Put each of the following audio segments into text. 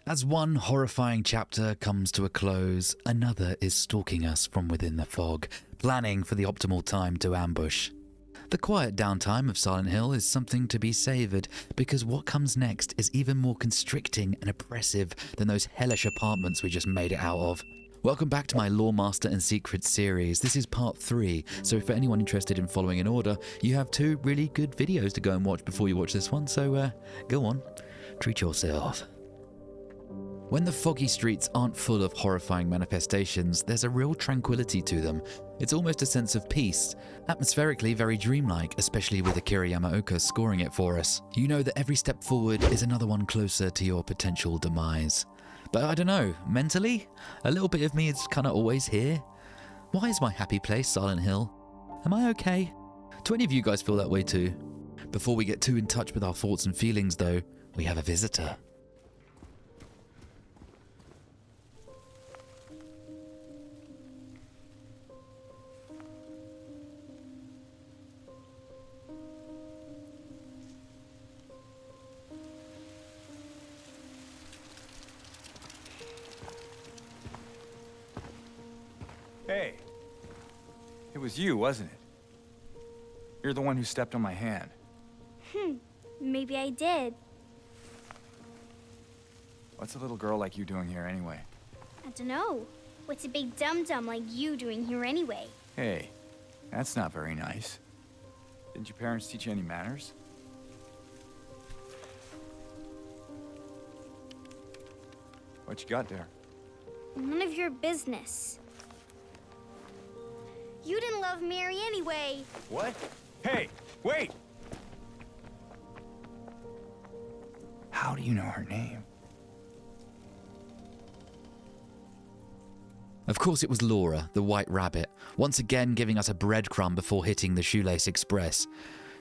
As one horrifying chapter comes to a close, another is stalking us from within the fog, planning for the optimal time to ambush. The quiet downtime of Silent Hill is something to be savoured, because what comes next is even more constricting and oppressive than those hellish apartments we just made it out of. Welcome back to my LoreMaster and Secrets series. This is part 3, so for anyone interested in following in order, you have 2 really good videos to go and watch before you watch this one, so go on, treat yourself. When the foggy streets aren't full of horrifying manifestations, there's a real tranquility to them. It's almost a sense of peace, atmospherically very dreamlike, especially with Akira Yamaoka scoring it for us. You know that every step forward is another one closer to your potential demise. But I don't know, mentally, a little bit of me is kinda always here. Why is my happy place Silent Hill? Am I okay? Do any of you guys feel that way too? Before we get too in touch with our thoughts and feelings though, we have a visitor. Hey, it was you, wasn't it? You're the one who stepped on my hand. Maybe I did. What's a little girl like you doing here anyway? I don't know. What's a big dum-dum like you doing here anyway? Hey, that's not very nice. Didn't your parents teach you any manners? What you got there? None of your business. You didn't love Mary anyway. What? Hey, wait! How do you know her name? Of course it was Laura, the White Rabbit, once again giving us a breadcrumb before hitting the Shoelace Express.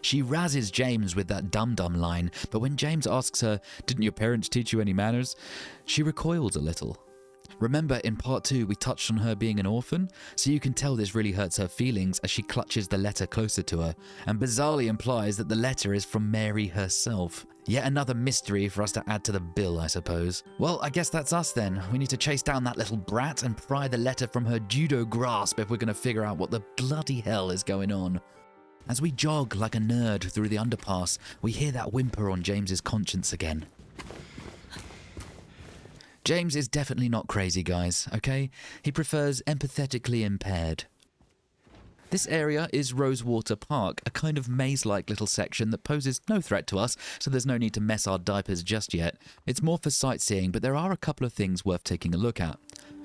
She razzes James with that dum-dum line, but when James asks her, "Didn't your parents teach you any manners?" she recoils a little. Remember, in part 2 we touched on her being an orphan, so you can tell this really hurts her feelings as she clutches the letter closer to her, and bizarrely implies that the letter is from Mary herself. Yet another mystery for us to add to the bill, I suppose. Well, I guess that's us then. We need to chase down that little brat and pry the letter from her judo grasp if we're going to figure out what the bloody hell is going on. As we jog like a nerd through the underpass, we hear that whimper on James's conscience again. James is definitely not crazy, guys, okay? He prefers empathetically impaired. This area is Rosewater Park, a kind of maze-like little section that poses no threat to us, so there's no need to mess our diapers just yet. It's more for sightseeing, but there are a couple of things worth taking a look at.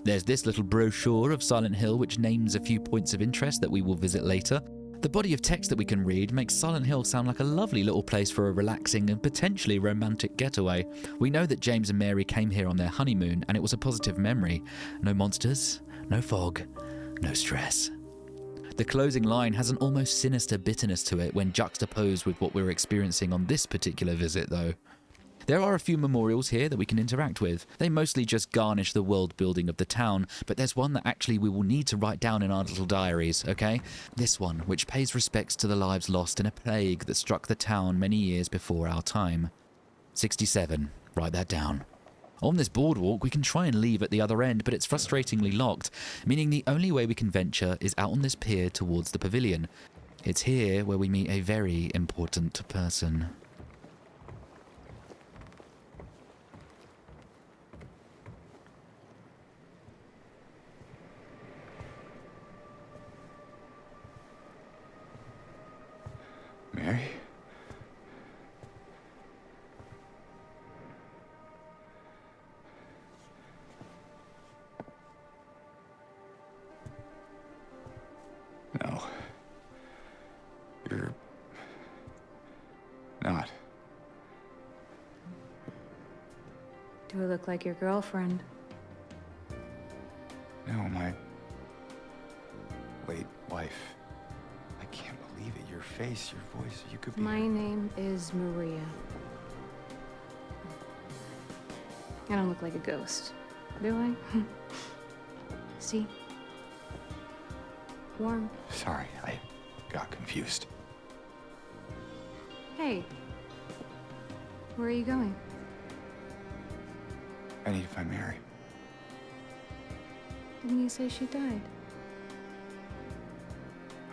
There's this little brochure of Silent Hill which names a few points of interest that we will visit later. The body of text that we can read makes Silent Hill sound like a lovely little place for a relaxing and potentially romantic getaway. We know that James and Mary came here on their honeymoon and it was a positive memory. No monsters, no fog, no stress. The closing line has an almost sinister bitterness to it when juxtaposed with what we're experiencing on this particular visit though. There are a few memorials here that we can interact with. They mostly just garnish the world building of the town, but there's one that actually we will need to write down in our little diaries, okay? This one, which pays respects to the lives lost in a plague that struck the town many years before our time. 67, write that down. On this boardwalk, we can try and leave at the other end, but it's frustratingly locked, meaning the only way we can venture is out on this pier towards the pavilion. It's here where we meet a very important person. Mary? No. You're not. Do I look like your girlfriend? No, my late wife. I can't believe it. Your face, your voice, you could be... My name is Maria. I don't look like a ghost, do I? See? Warm. Sorry, I got confused. Hey. Where are you going? I need to find Mary. Didn't you say she died?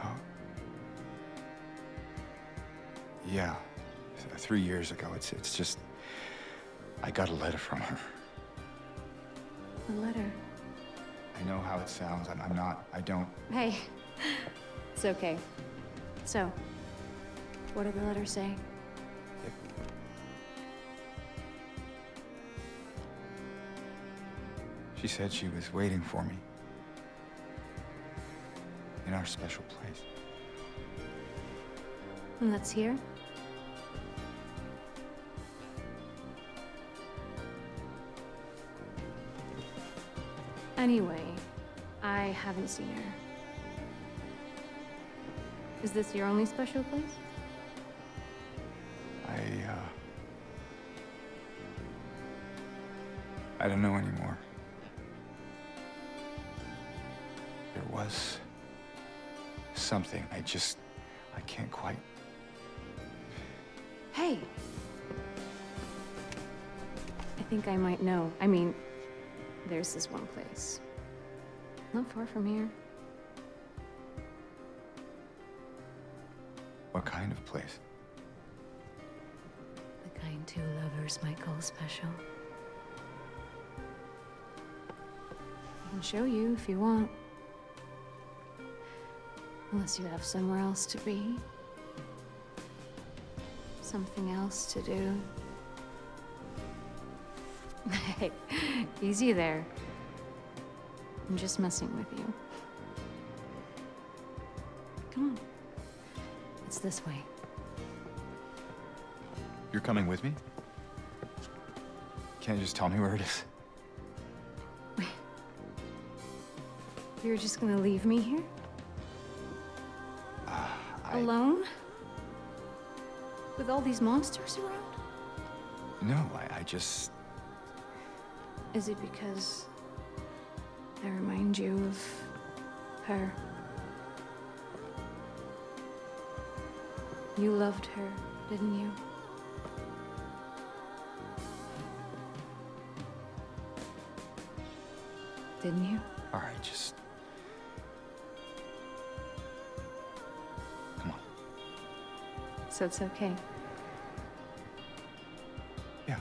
Oh. Yeah. 3 years ago. It's just... I got a letter from her. A letter? I know how it sounds. I'm not... I don't... Hey, it's okay. So, what did the letter say? She said she was waiting for me. In our special place. And that's here? Anyway, I haven't seen her. Is this your only special place? I don't know anymore. There was something. I can't quite. Hey! I think I might know. I mean, there's this one place. Not far from here. What kind of place? The kind two lovers might call special. I can show you if you want. Unless you have somewhere else to be. Something else to do. Hey, easy there. I'm just messing with you. Come on. It's this way. You're coming with me? Can't you just tell me where it is? You're just gonna leave me here? Alone? With all these monsters around? No, I just... Is it because I remind you of her? You loved her, didn't you? Didn't you? All right, just... Come on. So it's okay. Yeah.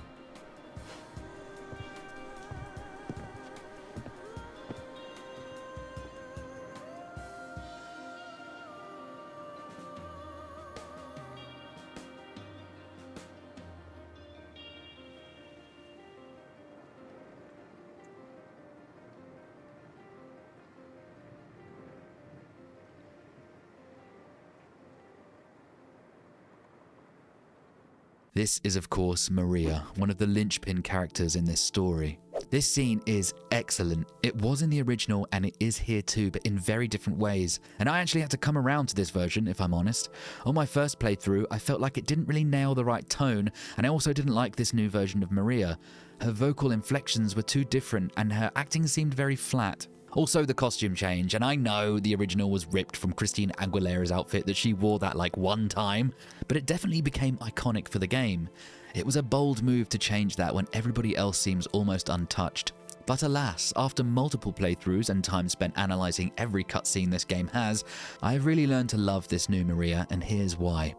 This is, of course, Maria, one of the linchpin characters in this story. This scene is excellent. It was in the original and it is here too, but in very different ways. And I actually had to come around to this version, if I'm honest. On my first playthrough, I felt like it didn't really nail the right tone, and I also didn't like this new version of Maria. Her vocal inflections were too different and her acting seemed very flat. Also the costume change, and I know the original was ripped from Christina Aguilera's outfit that she wore that like one time, but it definitely became iconic for the game. It was a bold move to change that when everybody else seems almost untouched. But alas, after multiple playthroughs and time spent analysing every cutscene this game has, I have really learned to love this new Maria, and here's why.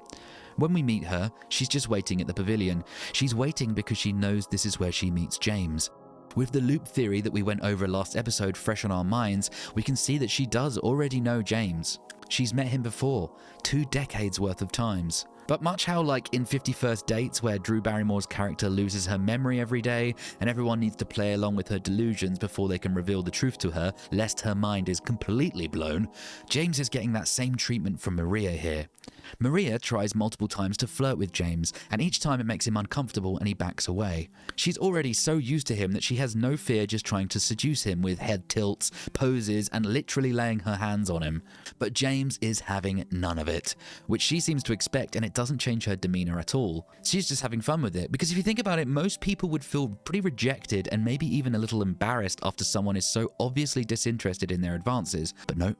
When we meet her, she's just waiting at the pavilion. She's waiting because she knows this is where she meets James. With the loop theory that we went over last episode fresh on our minds, we can see that she does already know James. She's met him before, 2 decades worth of times. But much how like in 50 First Dates, where Drew Barrymore's character loses her memory every day and everyone needs to play along with her delusions before they can reveal the truth to her, lest her mind is completely blown, James is getting that same treatment from Maria here. Maria tries multiple times to flirt with James, and each time it makes him uncomfortable and he backs away. She's already so used to him that she has no fear just trying to seduce him with head tilts, poses, and literally laying her hands on him. But James is having none of it, which she seems to expect, and it doesn't change her demeanor at all. She's just having fun with it, because if you think about it, most people would feel pretty rejected and maybe even a little embarrassed after someone is so obviously disinterested in their advances. But no,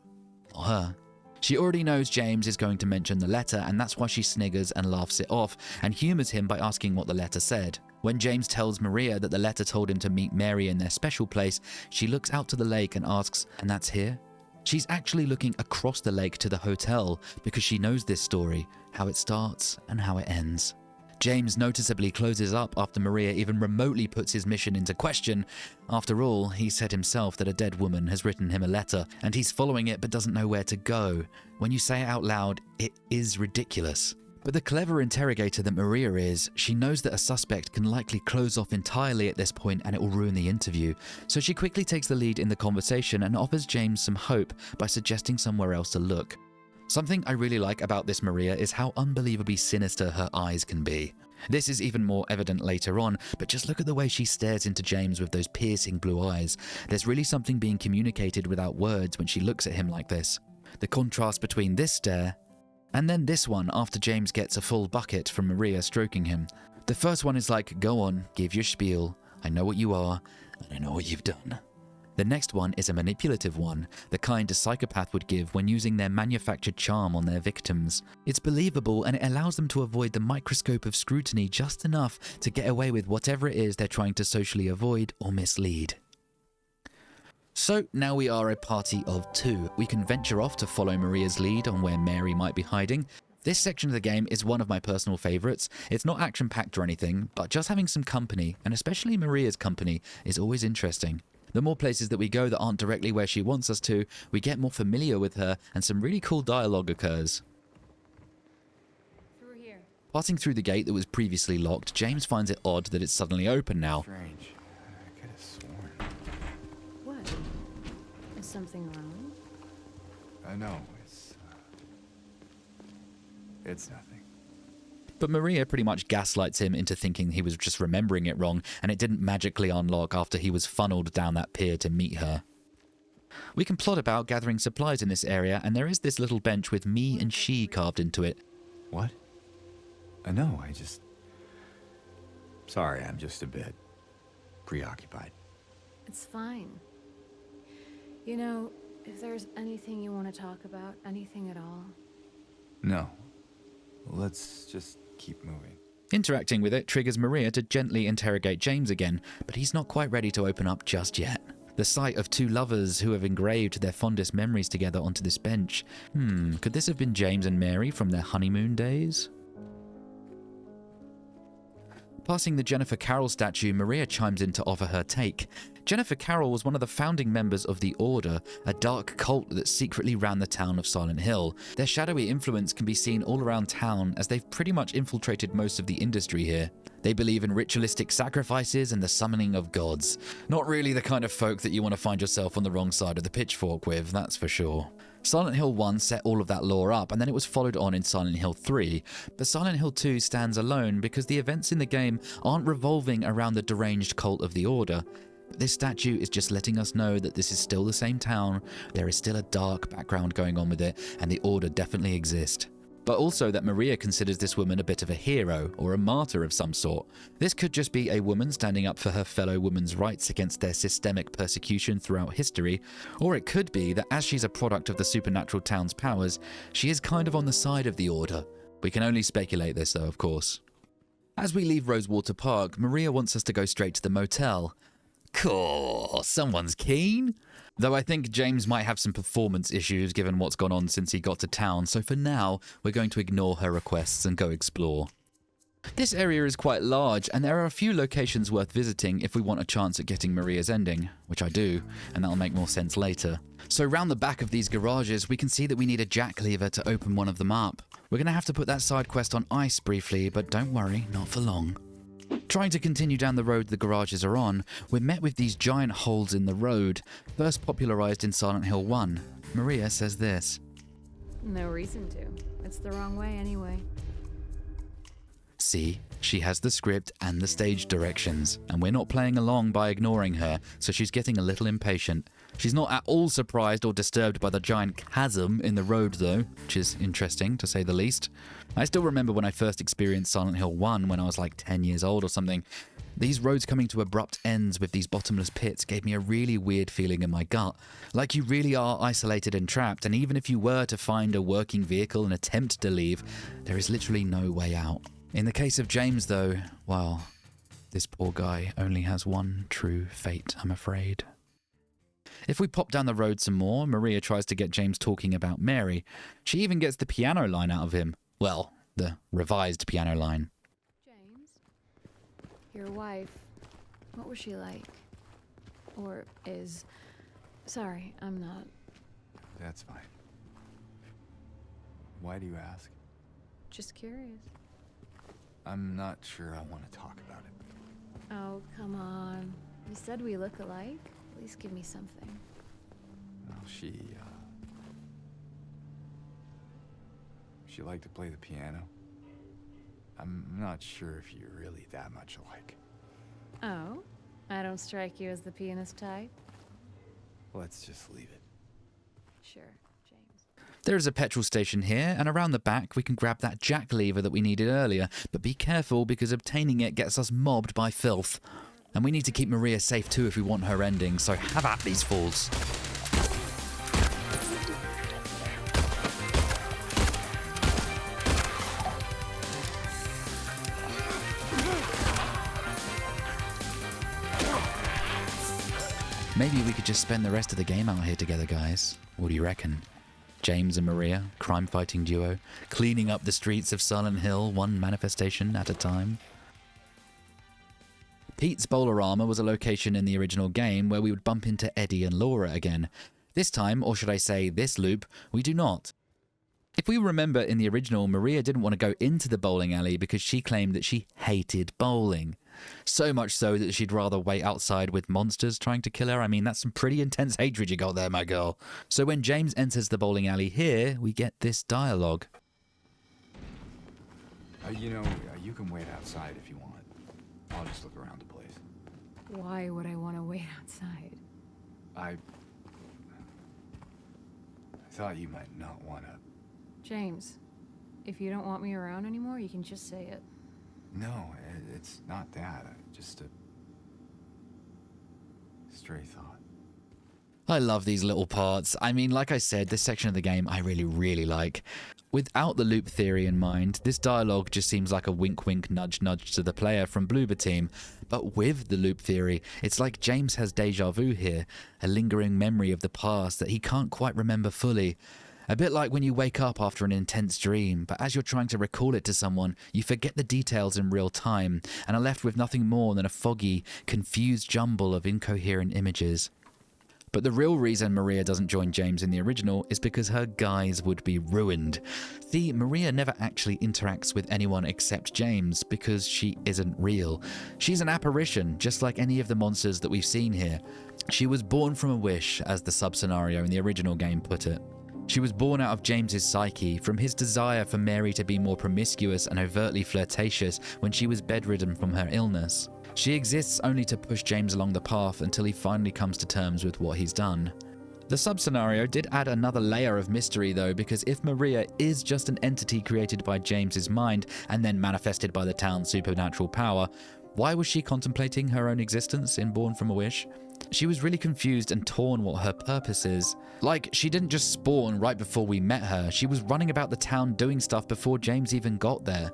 not her. She already knows James is going to mention the letter, and that's why she sniggers and laughs it off and humors him by asking what the letter said. When James tells Maria that the letter told him to meet Mary in their special place, she looks out to the lake and asks, "And that's here?" She's actually looking across the lake to the hotel because she knows this story, how it starts and how it ends. James noticeably closes up after Maria even remotely puts his mission into question. After all, he said himself that a dead woman has written him a letter, and he's following it but doesn't know where to go. When you say it out loud, it is ridiculous. But the clever interrogator that Maria is, she knows that a suspect can likely close off entirely at this point and it will ruin the interview. So she quickly takes the lead in the conversation and offers James some hope by suggesting somewhere else to look. Something I really like about this Maria is how unbelievably sinister her eyes can be. This is even more evident later on, but just look at the way she stares into James with those piercing blue eyes. There's really something being communicated without words when she looks at him like this. The contrast between this stare and then this one after James gets a full bucket from Maria stroking him. The first one is like, "Go on, give your spiel. I know what you are, and I know what you've done." The next one is a manipulative one, the kind a psychopath would give when using their manufactured charm on their victims. It's believable and it allows them to avoid the microscope of scrutiny just enough to get away with whatever it is they're trying to socially avoid or mislead. So now we are a party of two. We can venture off to follow Maria's lead on where Mary might be hiding. This section of the game is one of my personal favourites. It's not action-packed or anything, but just having some company, and especially Maria's company, is always interesting. The more places that we go that aren't directly where she wants us to, we get more familiar with her and some really cool dialogue occurs. Through here. Passing through the gate that was previously locked, James finds it odd that it's suddenly open now. Strange. I could have sworn. What? Is something wrong? No, it's nothing. But Maria pretty much gaslights him into thinking he was just remembering it wrong and it didn't magically unlock after he was funneled down that pier to meet her. We can plot about gathering supplies in this area, and there is this little bench with me and she carved into it. What? No, Sorry, I'm just a bit preoccupied. It's fine. You know, if there's anything you want to talk about, anything at all. No. Let's just keep moving. Interacting with it triggers Maria to gently interrogate James again, but he's not quite ready to open up just yet. The sight of two lovers who have engraved their fondest memories together onto this bench. Could this have been James and Mary from their honeymoon days? Passing the Jennifer Carroll statue, Maria chimes in to offer her take. Jennifer Carroll was one of the founding members of the Order, a dark cult that secretly ran the town of Silent Hill. Their shadowy influence can be seen all around town as they've pretty much infiltrated most of the industry here. They believe in ritualistic sacrifices and the summoning of gods. Not really the kind of folk that you want to find yourself on the wrong side of the pitchfork with, that's for sure. Silent Hill 1 set all of that lore up, and then it was followed on in Silent Hill 3. But Silent Hill 2 stands alone because the events in the game aren't revolving around the deranged cult of the Order. This statue is just letting us know that this is still the same town, there is still a dark background going on with it, and the Order definitely exist. But also that Maria considers this woman a bit of a hero, or a martyr of some sort. This could just be a woman standing up for her fellow women's rights against their systemic persecution throughout history, or it could be that as she's a product of the supernatural town's powers, she is kind of on the side of the Order. We can only speculate this though, of course. As we leave Rosewater Park, Maria wants us to go straight to the motel. Cool, someone's keen? Though I think James might have some performance issues given what's gone on since he got to town, so for now, we're going to ignore her requests and go explore. This area is quite large, and there are a few locations worth visiting if we want a chance at getting Maria's ending, which I do, and that'll make more sense later. So round the back of these garages, we can see that we need a jack lever to open one of them up. We're going to have to put that side quest on ice briefly, but don't worry, not for long. Trying to continue down the road the garages are on, we're met with these giant holes in the road, first popularised in Silent Hill 1. Maria says this. No reason to. It's the wrong way anyway. See, she has the script and the stage directions, and we're not playing along by ignoring her, so she's getting a little impatient. She's not at all surprised or disturbed by the giant chasm in the road though, which is interesting to say the least. I still remember when I first experienced Silent Hill 1 when I was like 10 years old or something. These roads coming to abrupt ends with these bottomless pits gave me a really weird feeling in my gut. Like you really are isolated and trapped, and even if you were to find a working vehicle and attempt to leave, there is literally no way out. In the case of James though, well, this poor guy only has one true fate, I'm afraid. If we pop down the road some more, Maria tries to get James talking about Mary. She even gets the piano line out of him. Well, the revised piano line. James, your wife, what was she like? Or is... Sorry, I'm not... That's fine. Why do you ask? Just curious. I'm not sure I want to talk about it. Oh, come on. You said we look alike? At least give me something. Well, she liked to play the piano. I'm not sure if you're really that much alike. Oh? I don't strike you as the pianist type? Let's just leave it. Sure, James. There is a petrol station here, and around the back we can grab that jack lever that we needed earlier, but be careful because obtaining it gets us mobbed by filth. And we need to keep Maria safe too if we want her ending, so have at these fools. Maybe we could just spend the rest of the game out here together, guys. What do you reckon? James and Maria, crime-fighting duo, cleaning up the streets of Silent Hill, one manifestation at a time. Pete's Bowl-O-Rama was a location in the original game where we would bump into Eddie and Laura again. This time, or should I say this loop, we do not. If we remember in the original, Maria didn't want to go into the bowling alley because she claimed that she hated bowling. So much so that she'd rather wait outside with monsters trying to kill her. I mean, that's some pretty intense hatred you got there, my girl. So when James enters the bowling alley here, we get this dialogue. You can wait outside if you want. I'll just look around the place. Why would I want to wait outside? I thought you might not want to. James, if you don't want me around anymore, you can just say it. No, it's not that. Just a stray thought. I love these little parts. I mean, like I said, this section of the game I really, really like. Without the loop theory in mind, this dialogue just seems like a wink-wink, nudge-nudge to the player from Bloober Team. But with the loop theory, it's like James has déjà vu here, a lingering memory of the past that he can't quite remember fully. A bit like when you wake up after an intense dream, but as you're trying to recall it to someone, you forget the details in real time, and are left with nothing more than a foggy, confused jumble of incoherent images. But the real reason Maria doesn't join James in the original is because her guise would be ruined. See, Maria never actually interacts with anyone except James because she isn't real. She's an apparition, just like any of the monsters that we've seen here. She was born from a wish, as the sub-scenario in the original game put it. She was born out of James's psyche, from his desire for Mary to be more promiscuous and overtly flirtatious when she was bedridden from her illness. She exists only to push James along the path until he finally comes to terms with what he's done. The sub-scenario did add another layer of mystery though, because if Maria is just an entity created by James's mind and then manifested by the town's supernatural power, why was she contemplating her own existence in Born from a Wish? She was really confused and torn what her purpose is. Like, she didn't just spawn right before we met her, she was running about the town doing stuff before James even got there.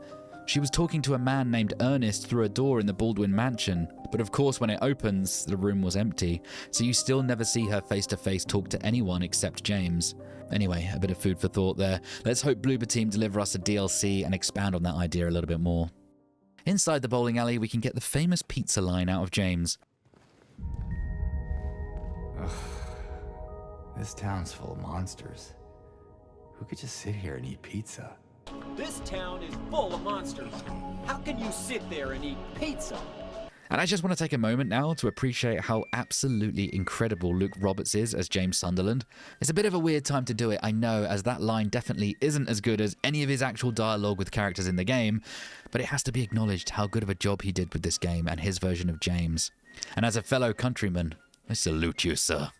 She was talking to a man named Ernest through a door in the Baldwin Mansion, but of course when it opens, the room was empty, so you still never see her face-to-face talk to anyone except James. Anyway, a bit of food for thought there. Let's hope Bloober Team deliver us a DLC and expand on that idea a little bit more. Inside the bowling alley, we can get the famous pizza line out of James. Ugh. This town's full of monsters. Who could just sit here and eat pizza? This town is full of monsters. How can you sit there and eat pizza? And I just want to take a moment now to appreciate how absolutely incredible Luke Roberts is as James Sunderland. It's a bit of a weird time to do it, I know, as that line definitely isn't as good as any of his actual dialogue with characters in the game, but it has to be acknowledged how good of a job he did with this game and his version of James. And as a fellow countryman, I salute you, sir.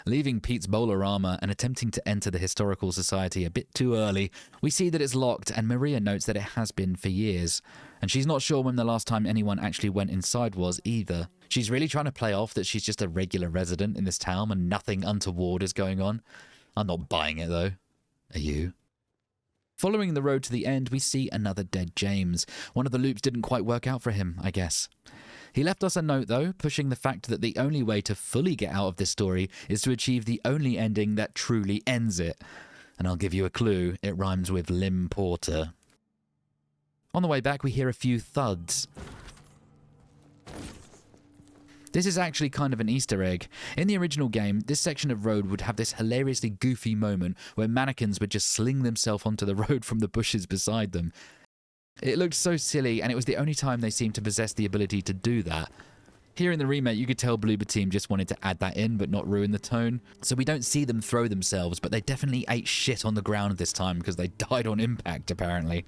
Leaving Pete's Bowl-O-Rama and attempting to enter the Historical Society a bit too early, we see that it's locked and Maria notes that it has been for years. And she's not sure when the last time anyone actually went inside was either. She's really trying to play off that she's just a regular resident in this town and nothing untoward is going on. I'm not buying it though. Are you? Following the road to the end, we see another dead James. One of the loops didn't quite work out for him, I guess. He left us a note though, pushing the fact that the only way to fully get out of this story is to achieve the only ending that truly ends it. And I'll give you a clue, it rhymes with Lim Porter. On the way back, we hear a few thuds. This is actually kind of an Easter egg. In the original game, this section of road would have this hilariously goofy moment where mannequins would just sling themselves onto the road from the bushes beside them. It looked so silly, and it was the only time they seemed to possess the ability to do that. Here in the remake, you could tell Bloober Team just wanted to add that in, but not ruin the tone. So we don't see them throw themselves, but they definitely ate shit on the ground this time because they died on impact, apparently.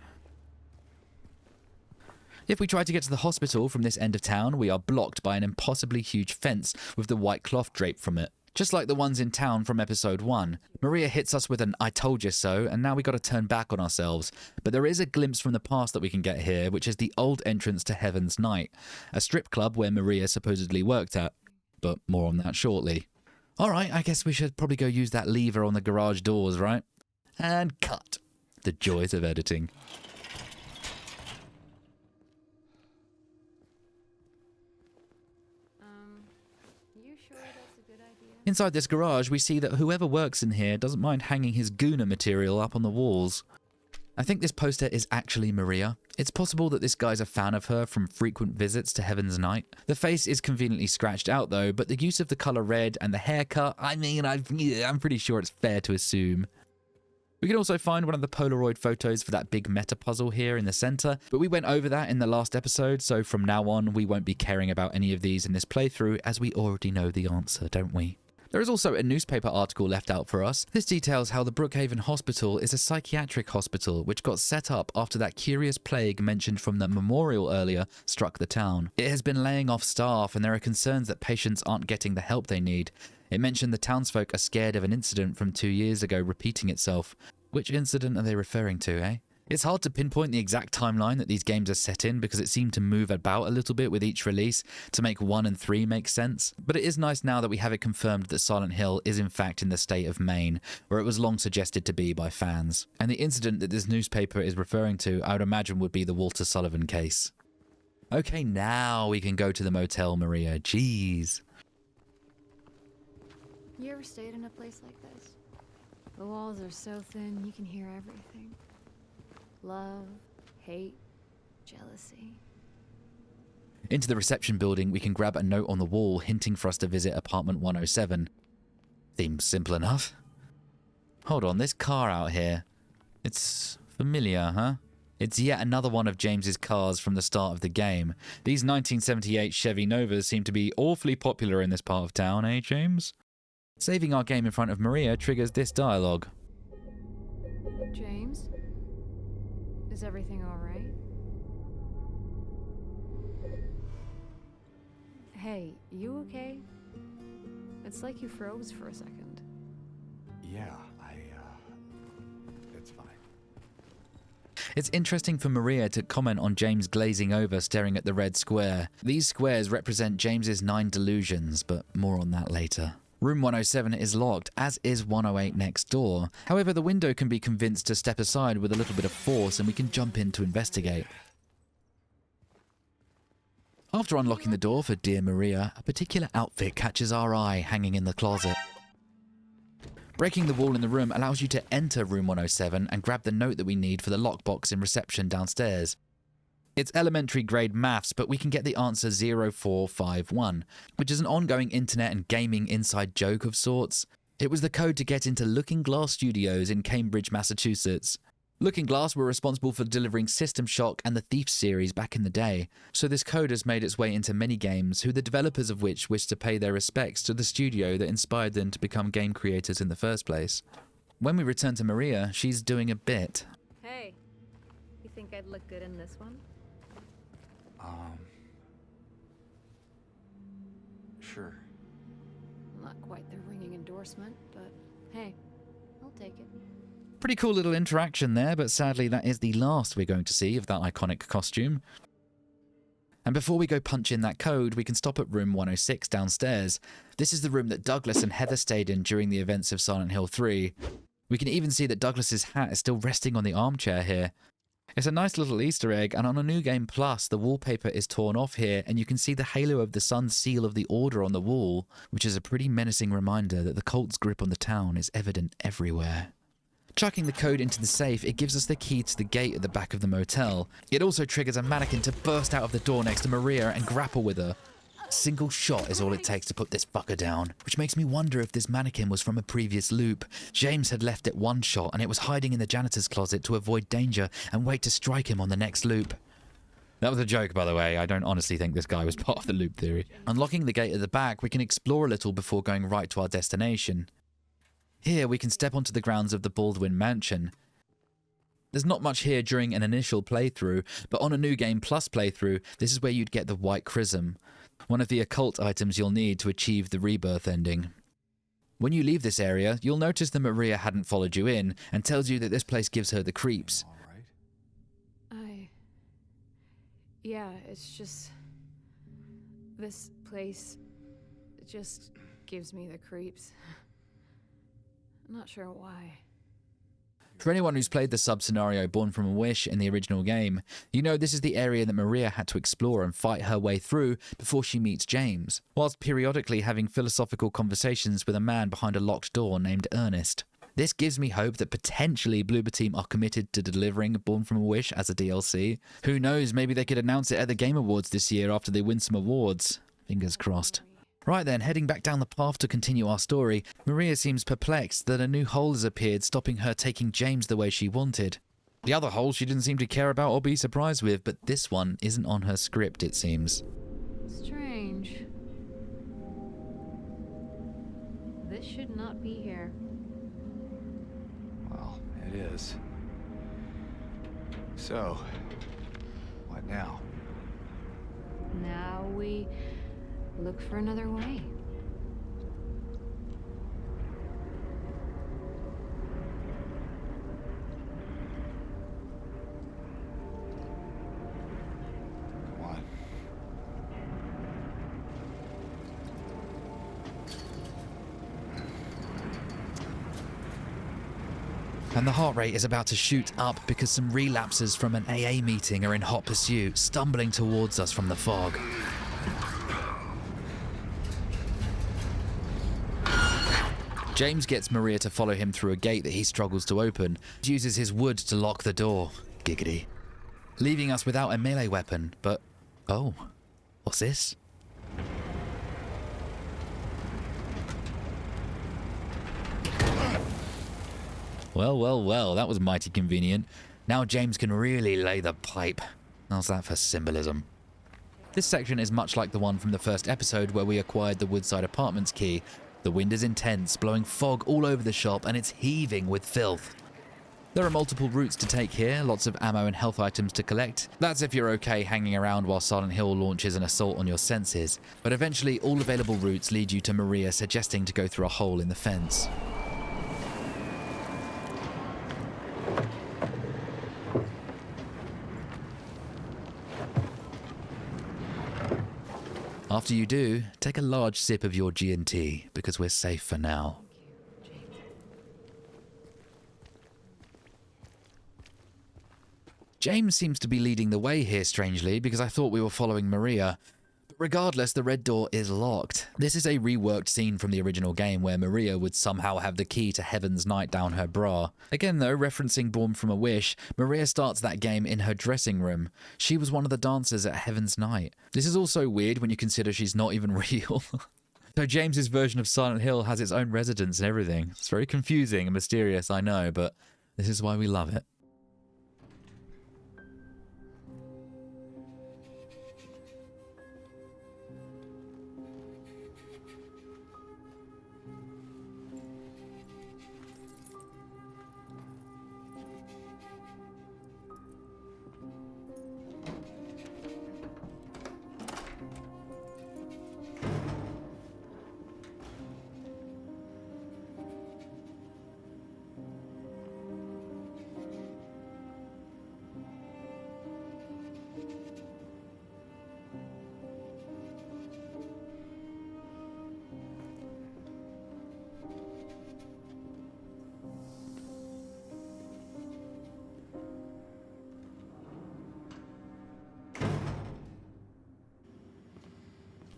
If we try to get to the hospital from this end of town, we are blocked by an impossibly huge fence with the white cloth draped from it. Just like the ones in town from episode 1. Maria hits us with an "I told you so," and now we got to turn back on ourselves. But there is a glimpse from the past that we can get here, which is the old entrance to Heaven's Night, a strip club where Maria supposedly worked at. But more on that shortly. Alright, I guess we should probably go use that lever on the garage doors, right? And cut. The joys of editing. Inside this garage, we see that whoever works in here doesn't mind hanging his Guna material up on the walls. I think this poster is actually Maria. It's possible that this guy's a fan of her from frequent visits to Heaven's Night. The face is conveniently scratched out though, but the use of the colour red and the haircut, I mean, I'm pretty sure it's fair to assume. We can also find one of the Polaroid photos for that big meta puzzle here in the centre, but we went over that in the last episode, so from now on we won't be caring about any of these in this playthrough as we already know the answer, don't we? There is also a newspaper article left out for us. This details how the Brookhaven Hospital is a psychiatric hospital which got set up after that curious plague mentioned from the memorial earlier struck the town. It has been laying off staff and there are concerns that patients aren't getting the help they need. It mentioned the townsfolk are scared of an incident from 2 years ago repeating itself. Which incident are they referring to, eh? It's hard to pinpoint the exact timeline that these games are set in because it seemed to move about a little bit with each release to make 1 and 3 make sense. But it is nice now that we have it confirmed that Silent Hill is in fact in the state of Maine, where it was long suggested to be by fans. And the incident that this newspaper is referring to, I would imagine would be the Walter Sullivan case. Okay, now we can go to the motel, Maria. Jeez. You ever stayed in a place like this? The walls are so thin, you can hear everything. Love, hate, jealousy. Into the reception building, we can grab a note on the wall hinting for us to visit apartment 107. Seems simple enough. Hold on, this car out here. It's familiar, huh? It's yet another one of James's cars from the start of the game. These 1978 Chevy Novas seem to be awfully popular in this part of town, eh, James? Saving our game in front of Maria triggers this dialogue. James? Is everything all right? Hey, you okay? It's like you froze for a second. Yeah, it's fine. It's interesting for Maria to comment on James glazing over staring at the red square. These squares represent James's 9 delusions, but more on that later. Room 107 is locked, as is 108 next door. However, the window can be convinced to step aside with a little bit of force and we can jump in to investigate. After unlocking the door for dear Maria, a particular outfit catches our eye hanging in the closet. Breaking the wall in the room allows you to enter room 107 and grab the note that we need for the lockbox in reception downstairs. It's elementary grade maths, but we can get the answer 0451, which is an ongoing internet and gaming inside joke of sorts. It was the code to get into Looking Glass Studios in Cambridge, Massachusetts. Looking Glass were responsible for delivering System Shock and the Thief series back in the day, so this code has made its way into many games, who the developers of which wish to pay their respects to the studio that inspired them to become game creators in the first place. When we return to Maria, she's doing a bit. Hey, you think I'd look good in this one? Sure. Not quite the ringing endorsement, but hey, I'll take it. Pretty cool little interaction there, but sadly that is the last we're going to see of that iconic costume. And before we go punch in that code, we can stop at room 106 downstairs. This is the room that Douglas and Heather stayed in during the events of Silent Hill 3. We can even see that Douglas's hat is still resting on the armchair here. It's a nice little Easter egg, and on a New Game Plus, the wallpaper is torn off here, and you can see the halo of the sun's seal of the Order on the wall, which is a pretty menacing reminder that the cult's grip on the town is evident everywhere. Chucking the code into the safe, it gives us the key to the gate at the back of the motel. It also triggers a mannequin to burst out of the door next to Maria and grapple with her. A single shot is all it takes to put this fucker down, which makes me wonder if this mannequin was from a previous loop. James had left it one shot and it was hiding in the janitor's closet to avoid danger and wait to strike him on the next loop. That was a joke, by the way. I don't honestly think this guy was part of the loop theory. Unlocking the gate at the back, we can explore a little before going right to our destination. Here, we can step onto the grounds of the Baldwin Mansion. There's not much here during an initial playthrough, but on a New Game Plus playthrough, this is where you'd get the White Chrism, one of the occult items you'll need to achieve the rebirth ending. When you leave this area, you'll notice that Maria hadn't followed you in, and tells you that this place gives her the creeps. Yeah, it's just... this place just gives me the creeps. I'm not sure why. For anyone who's played the sub-scenario Born from a Wish in the original game, you know this is the area that Maria had to explore and fight her way through before she meets James, whilst periodically having philosophical conversations with a man behind a locked door named Ernest. This gives me hope that potentially Bloober Team are committed to delivering Born from a Wish as a DLC. Who knows, maybe they could announce it at the Game Awards this year after they win some awards. Fingers crossed. Right then, heading back down the path to continue our story, Maria seems perplexed that a new hole has appeared, stopping her taking James the way she wanted. The other hole she didn't seem to care about or be surprised with, but this one isn't on her script, it seems. Strange. This should not be here. Well, it is. So, what now? Now we look for another way. Come on. And the heart rate is about to shoot up because some relapsers from an AA meeting are in hot pursuit, stumbling towards us from the fog. James gets Maria to follow him through a gate that he struggles to open, uses his wood to lock the door. Giggity. Leaving us without a melee weapon, but... oh, what's this? Well, that was mighty convenient. Now James can really lay the pipe. How's that for symbolism? This section is much like the one from the first episode where we acquired the Woodside Apartments key. The wind is intense, blowing fog all over the shop, and it's heaving with filth. There are multiple routes to take here, lots of ammo and health items to collect. That's if you're okay hanging around while Silent Hill launches an assault on your senses. But eventually, all available routes lead you to Maria suggesting to go through a hole in the fence. After you do, take a large sip of your G&T, because we're safe for now. James seems to be leading the way here, strangely, because I thought we were following Maria. But regardless, the red door is locked. This is a reworked scene from the original game where Maria would somehow have the key to Heaven's Night down her bra. Again though, referencing Born from a Wish, Maria starts that game in her dressing room. She was one of the dancers at Heaven's Night. This is also weird when you consider she's not even real. So James's version of Silent Hill has its own residence and everything. It's very confusing and mysterious, I know, but this is why we love it.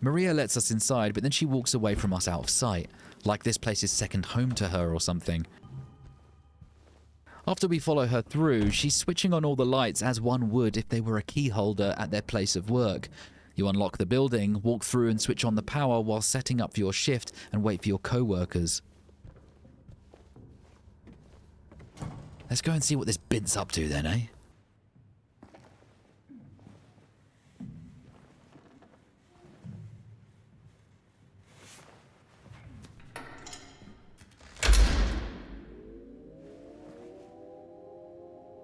Maria lets us inside, but then she walks away from us out of sight, like this place is second home to her or something. After we follow her through, she's switching on all the lights as one would if they were a key holder at their place of work. You unlock the building, walk through and switch on the power while setting up for your shift and wait for your co-workers. Let's go and see what this bint's up to then, eh?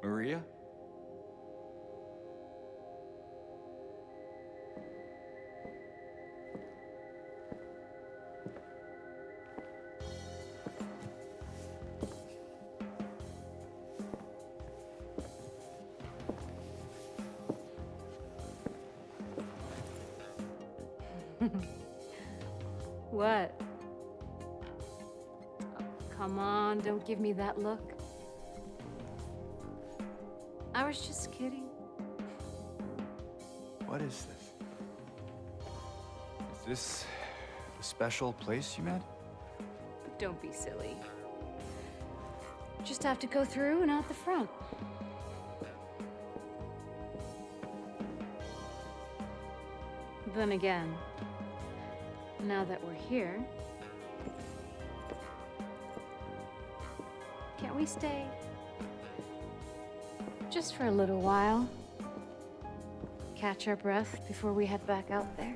Maria? What? Oh, come on, don't give me that look. I was just kidding. What is this? Is this a special place you met? Don't be silly. Just have to go through and out the front. Then again, now that we're here, can't we stay? Just for a little while. Catch our breath before we head back out there.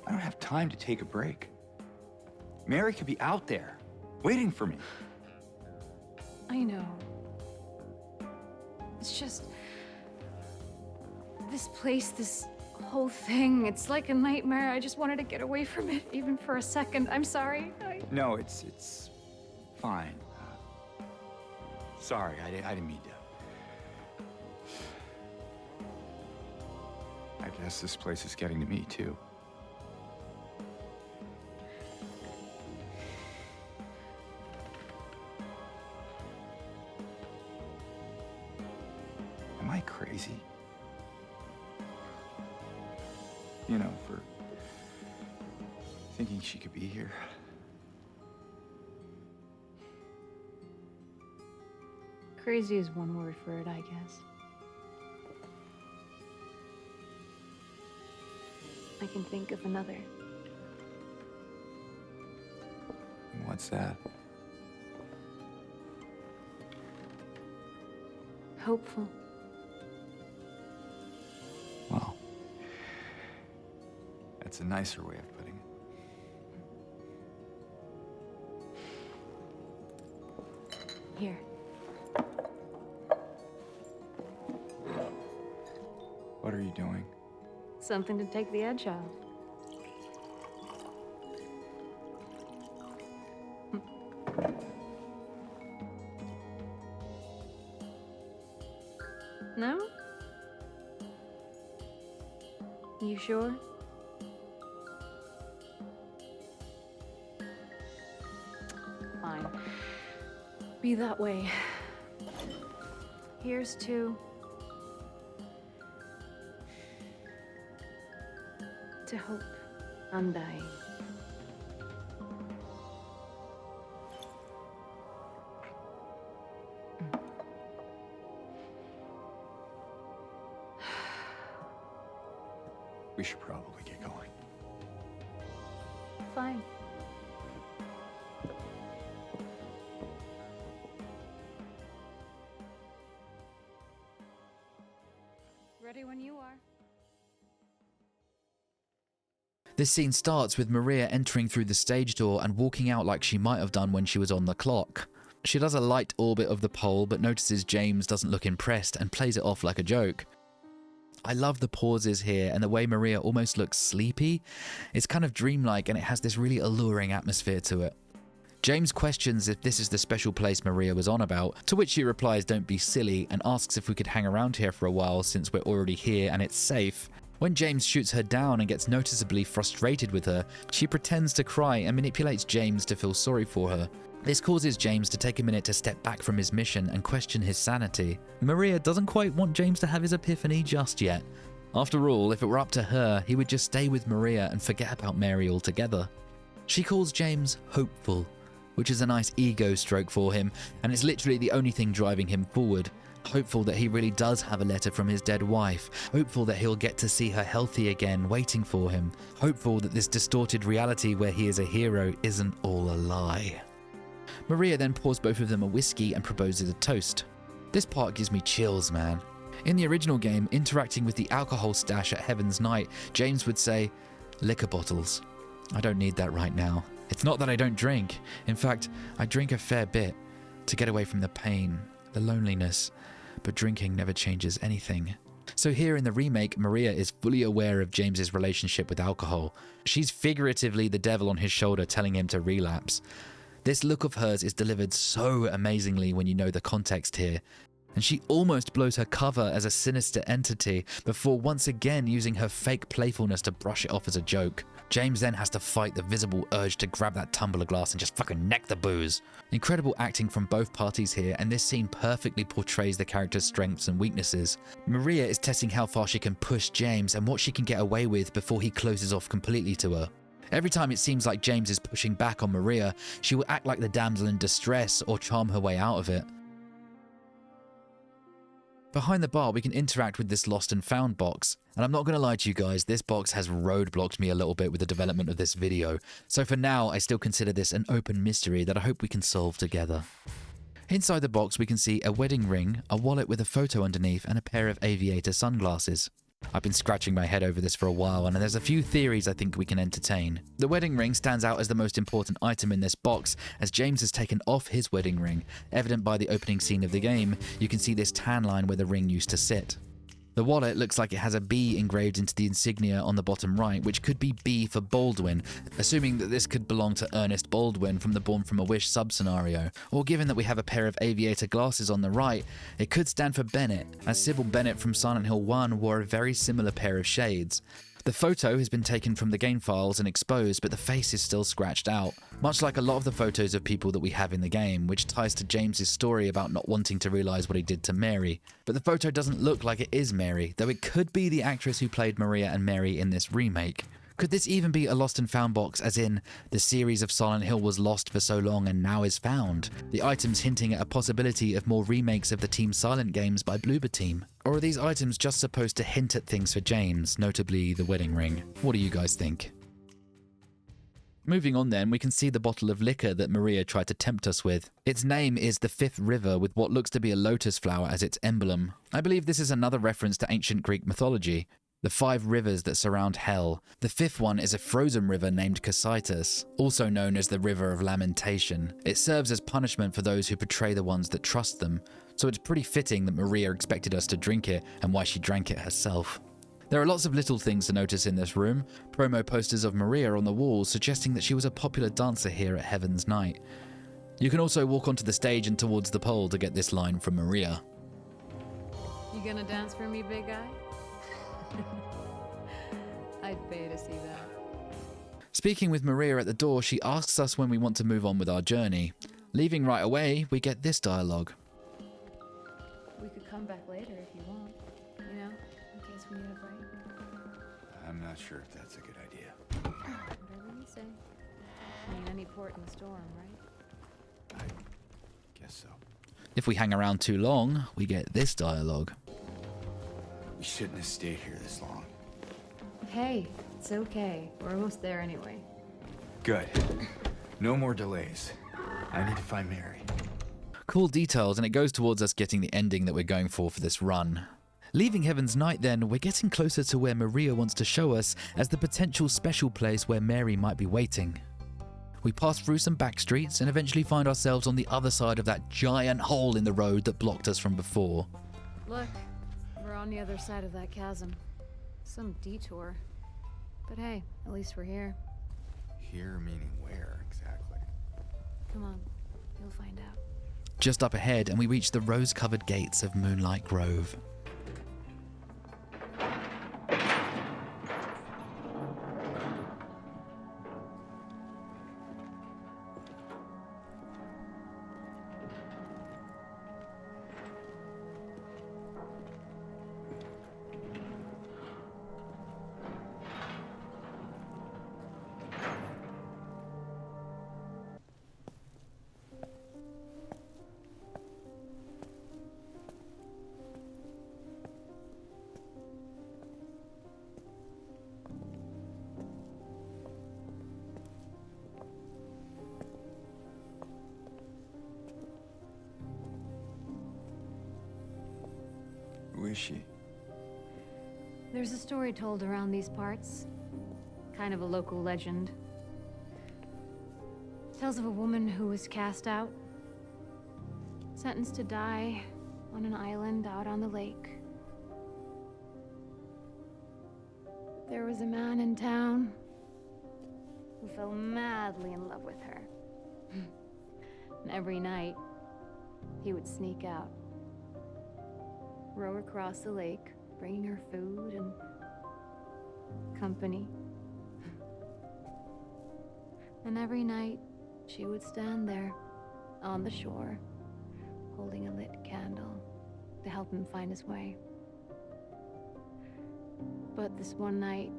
I don't have time to take a break. Mary could be out there, waiting for me. I know. It's just... this place, this whole thing, it's like a nightmare. I just wanted to get away from it, even for a second. I'm sorry. No, it's fine. Sorry, I didn't mean to. I guess this place is getting to me, too. Am I crazy? You know, for thinking she could be here. Crazy is one word for it, I guess. I can think of another. What's that? Hopeful. Well, that's a nicer way of putting it. Here. What are you doing? Something to take the edge off. No? You sure? Fine. Be that way. Here's to... hope. Undying. We should probably get going. Fine. Ready when you are. This scene starts with Maria entering through the stage door and walking out like she might have done when she was on the clock. She does a light orbit of the pole but notices James doesn't look impressed and plays it off like a joke. I love the pauses here and the way Maria almost looks sleepy. It's kind of dreamlike and it has this really alluring atmosphere to it. James questions if this is the special place Maria was on about, to which she replies don't be silly and asks if we could hang around here for a while since we're already here and it's safe. When James shoots her down and gets noticeably frustrated with her, she pretends to cry and manipulates James to feel sorry for her. This causes James to take a minute to step back from his mission and question his sanity. Maria doesn't quite want James to have his epiphany just yet. After all, if it were up to her, he would just stay with Maria and forget about Mary altogether. She calls James hopeful, which is a nice ego stroke for him, and it's literally the only thing driving him forward. Hopeful that he really does have a letter from his dead wife, hopeful that he'll get to see her healthy again, waiting for him, hopeful that this distorted reality where he is a hero isn't all a lie. Maria then pours both of them a whiskey and proposes a toast. This part gives me chills, man. In the original game, interacting with the alcohol stash at Heaven's Night, James would say, "Liquor bottles. I don't need that right now. It's not that I don't drink. In fact, I drink a fair bit to get away from the pain, the loneliness, but drinking never changes anything." So here in the remake, Maria is fully aware of James's relationship with alcohol. She's figuratively the devil on his shoulder telling him to relapse. This look of hers is delivered so amazingly when you know the context here. And she almost blows her cover as a sinister entity before once again using her fake playfulness to brush it off as a joke. James then has to fight the visible urge to grab that tumbler glass and just fucking neck the booze. Incredible acting from both parties here, and this scene perfectly portrays the character's strengths and weaknesses. Maria is testing how far she can push James and what she can get away with before he closes off completely to her. Every time it seems like James is pushing back on Maria, she will act like the damsel in distress or charm her way out of it. Behind the bar, we can interact with this lost and found box. And I'm not going to lie to you guys, this box has roadblocked me a little bit with the development of this video. So for now, I still consider this an open mystery that I hope we can solve together. Inside the box, we can see a wedding ring, a wallet with a photo underneath, and a pair of aviator sunglasses. I've been scratching my head over this for a while, and there's a few theories I think we can entertain. The wedding ring stands out as the most important item in this box, as James has taken off his wedding ring. Evident by the opening scene of the game, you can see this tan line where the ring used to sit. The wallet looks like it has a B engraved into the insignia on the bottom right, which could be B for Baldwin, assuming that this could belong to Ernest Baldwin from the Born from a Wish sub-scenario. Or given that we have a pair of aviator glasses on the right, it could stand for Bennett, as Sybil Bennett from Silent Hill 1 wore a very similar pair of shades. The photo has been taken from the game files and exposed, but the face is still scratched out, much like a lot of the photos of people that we have in the game, which ties to James's story about not wanting to realise what he did to Mary. But the photo doesn't look like it is Mary, though it could be the actress who played Maria and Mary in this remake. Could this even be a lost and found box, as in, the series of Silent Hill was lost for so long and now is found? The items hinting at a possibility of more remakes of the Team Silent games by Bloober Team? Or are these items just supposed to hint at things for James, notably the wedding ring? What do you guys think? Moving on then, we can see the bottle of liquor that Maria tried to tempt us with. Its name is the Fifth River, with what looks to be a lotus flower as its emblem. I believe this is another reference to ancient Greek mythology. The 5 rivers that surround hell. The 5th one is a frozen river named Cocytus, also known as the River of Lamentation. It serves as punishment for those who betray the ones that trust them, so it's pretty fitting that Maria expected us to drink it and why she drank it herself. There are lots of little things to notice in this room. Promo posters of Maria on the walls suggesting that she was a popular dancer here at Heaven's Night. You can also walk onto the stage and towards the pole to get this line from Maria. You gonna dance for me, big guy? I'd pay to see that. Speaking with Maria at the door, she asks us when we want to move on with our journey. Leaving right away, we get this dialogue. We could come back later if you want. You know, in case we need a break. I'm not sure if that's a good idea. Whatever you say. I mean, any port in the storm, right? I guess so. If we hang around too long, we get this dialogue. We shouldn't have stayed here this long. Hey, it's okay. We're almost there anyway. Good. No more delays. I need to find Mary. Cool details, and it goes towards us getting the ending that we're going for this run. Leaving Heaven's Night then, we're getting closer to where Maria wants to show us as the potential special place where Mary might be waiting. We pass through some back streets and eventually find ourselves on the other side of that giant hole in the road that blocked us from before. Look, we're on the other side of that chasm. Some detour. But hey, at least we're here. Here meaning where exactly? Come on, you'll find out. Just up ahead, and we reach the rose-covered gates of Moonlight Grove. is she? There's a story told around these parts. Kind of a local legend. Tells of a woman who was cast out. Sentenced to die on an island out on the lake. There was a man in town who fell madly in love with her. And every night, he would sneak out, row across the lake, bringing her food and company. And every night, she would stand there on the shore, holding a lit candle to help him find his way. But this one night,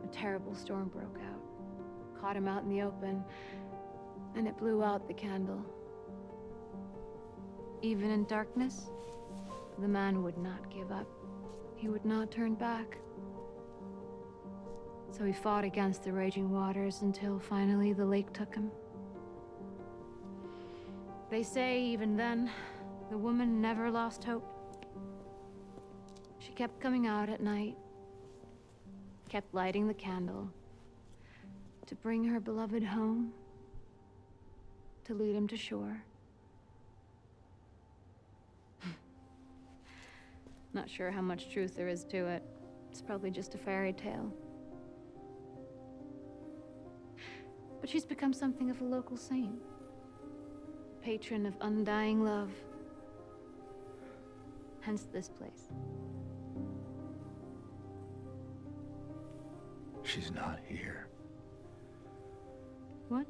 a terrible storm broke out, caught him out in the open, and it blew out the candle. Even in darkness, the man would not give up. He would not turn back. So he fought against the raging waters until finally the lake took him. They say even then, the woman never lost hope. She kept coming out at night, kept lighting the candle to bring her beloved home, to lead him to shore. Not sure how much truth there is to it. It's probably just a fairy tale. But she's become something of a local saint. Patron of undying love. Hence this place. She's not here. What?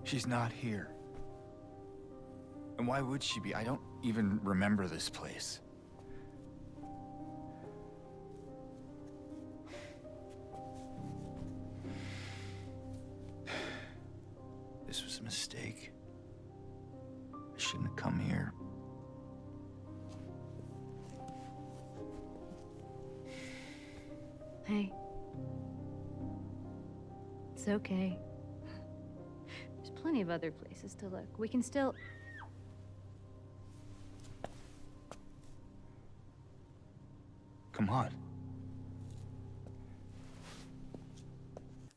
She's not here. And why would she be? I don't even remember this place. This was a mistake. I shouldn't have come here. Hey. It's okay. There's plenty of other places to look. We can still... Come on.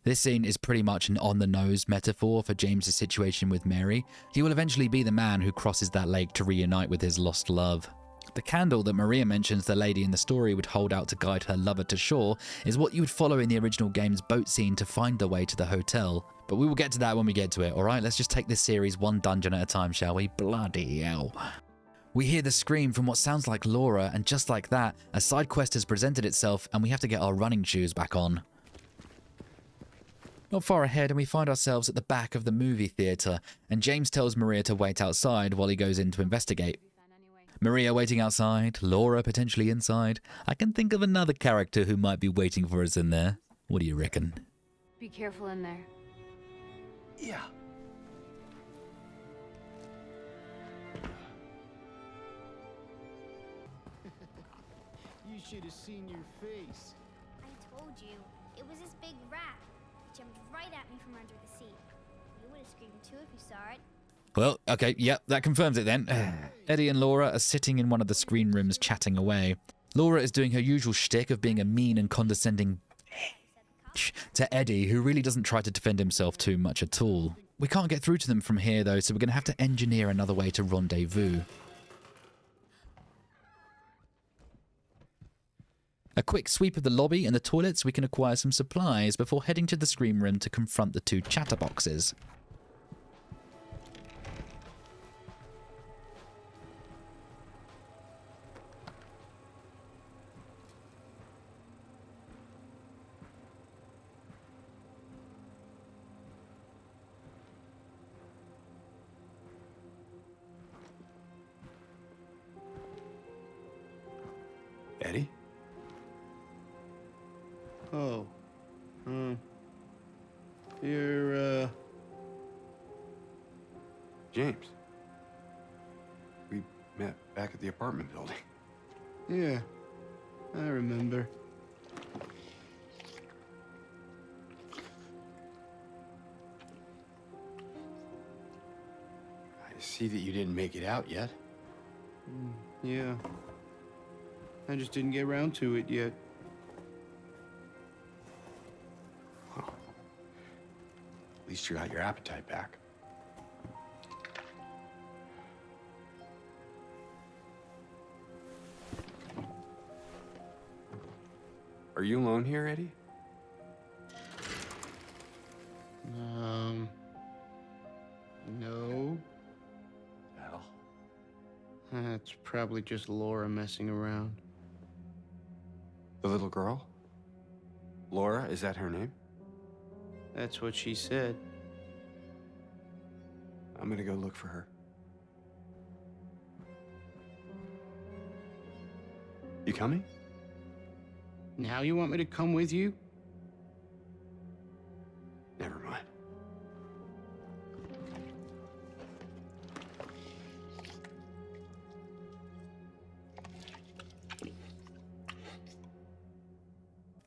This scene is pretty much an on-the-nose metaphor for James's situation with Mary. He will eventually be the man who crosses that lake to reunite with his lost love. The candle that Maria mentions the lady in the story would hold out to guide her lover to shore is what you would follow in the original game's boat scene to find their way to the hotel. But we will get to that when we get to it, alright? Let's just take this series one dungeon at a time, shall we? Bloody hell. We hear the scream from what sounds like Laura, and just like that, a side quest has presented itself and we have to get our running shoes back on. Not far ahead and we find ourselves at the back of the movie theatre, and James tells Maria to wait outside while he goes in to investigate. Maria waiting outside, Laura potentially inside. I can think of another character who might be waiting for us in there. What do you reckon? Be careful in there. Yeah. You should have seen your face. I told you, it was this big rat. It jumped right at me from under the seat. You would have screamed too if you saw it. Well, okay, yep, that confirms it then. Eddie and Laura are sitting in one of the screen rooms chatting away. Laura is doing her usual shtick of being a mean and condescending bitch to Eddie, who really doesn't try to defend himself too much at all. We can't get through to them from here though, so we're going to have to engineer another way to rendezvous. A quick sweep of the lobby and the toilets, we can acquire some supplies before heading to the screen room to confront the two chatterboxes. Eddie? Oh. You're, James. We met back at the apartment building. yeah, I remember. I see that you didn't make it out yet. Yeah. I just didn't get around to it yet. Well, at least you got your appetite back. Are you alone here, Eddie? No. Hell. That's probably just Laura messing around. The little girl? Laura, is that her name? That's what she said. I'm gonna go look for her. You coming? Now you want me to come with you? Never mind.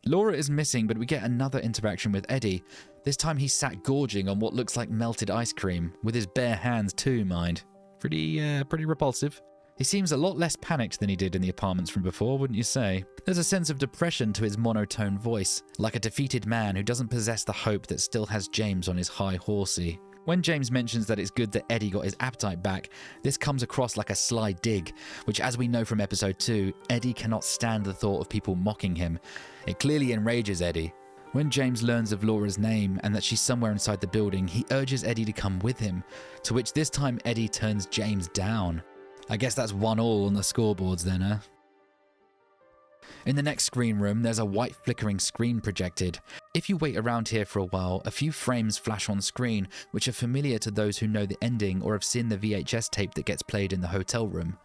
Laura is missing, but we get another interaction with Eddie. This time he's sat gorging on what looks like melted ice cream, with his bare hands too, mind. Pretty repulsive. He seems a lot less panicked than he did in the apartments from before, wouldn't you say? There's a sense of depression to his monotone voice, like a defeated man who doesn't possess the hope that still has James on his high horsey. When James mentions that it's good that Eddie got his appetite back, this comes across like a sly dig, which, as we know from episode 2, Eddie cannot stand the thought of people mocking him. It clearly enrages Eddie. When James learns of Laura's name and that she's somewhere inside the building, he urges Eddie to come with him, to which this time Eddie turns James down. I guess that's 1-1 on the scoreboards then, huh? In the next screen room, there's a white flickering screen projected. If you wait around here for a while, a few frames flash on screen, which are familiar to those who know the ending or have seen the VHS tape that gets played in the hotel room.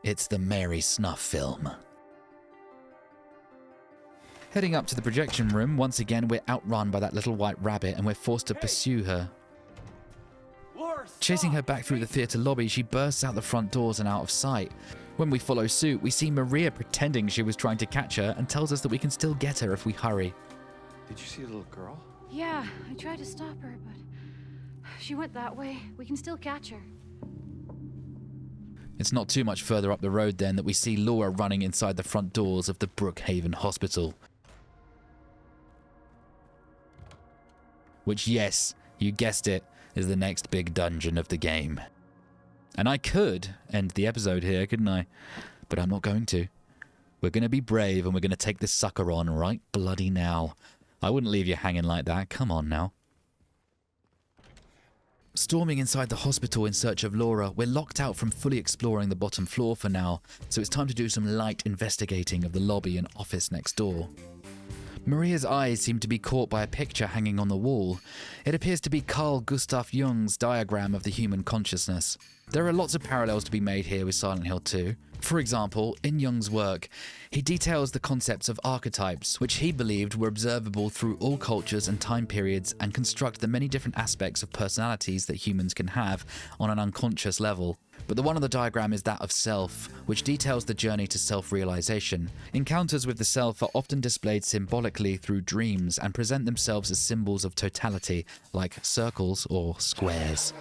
It's the Mary Snuff film. Heading up to the projection room, once again we're outrun by that little white rabbit and we're forced to pursue her. Chasing her back through the theatre lobby, she bursts out the front doors and out of sight. When we follow suit, we see Maria pretending she was trying to catch her and tells us that we can still get her if we hurry. Did you see the little girl? Yeah, I tried to stop her, but she went that way. We can still catch her. It's not too much further up the road then that we see Laura running inside the front doors of the Brookhaven Hospital. Which, yes, you guessed it, is the next big dungeon of the game. And I could end the episode here, couldn't I? But I'm not going to. We're going to be brave and we're going to take this sucker on right bloody now. I wouldn't leave you hanging like that. Come on now. Storming inside the hospital in search of Laura, we're locked out from fully exploring the bottom floor for now, so it's time to do some light investigating of the lobby and office next door. Maria's eyes seem to be caught by a picture hanging on the wall. It appears to be Carl Gustav Jung's diagram of the human consciousness. There are lots of parallels to be made here with Silent Hill 2. For example, in Jung's work, he details the concepts of archetypes, which he believed were observable through all cultures and time periods and construct the many different aspects of personalities that humans can have on an unconscious level. But the one on the diagram is that of self, which details the journey to self-realization. Encounters with the self are often displayed symbolically through dreams and present themselves as symbols of totality, like circles or squares.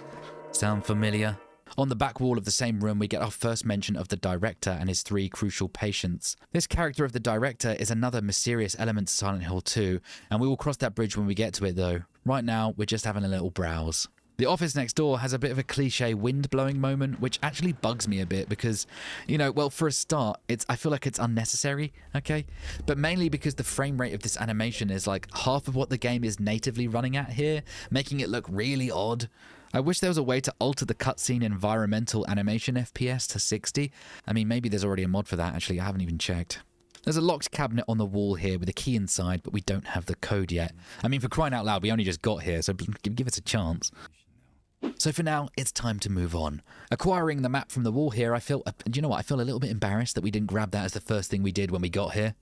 Sound familiar? On the back wall of the same room, we get our first mention of the director and his 3 crucial patients. This character of the director is another mysterious element to Silent Hill 2, and we will cross that bridge when we get to it though. Right now, we're just having a little browse. The office next door has a bit of a cliche wind-blowing moment, which actually bugs me a bit because, well, for a start, I feel like it's unnecessary, okay? But mainly because the frame rate of this animation is like half of what the game is natively running at here, making it look really odd. I wish there was a way to alter the cutscene environmental animation FPS to 60. I mean, maybe there's already a mod for that, actually. I haven't even checked. There's a locked cabinet on the wall here with a key inside, but we don't have the code yet. I mean, for crying out loud, we only just got here, so give us a chance. So for now, it's time to move on. Acquiring the map from the wall here, I feel a little bit embarrassed that we didn't grab that as the first thing we did when we got here.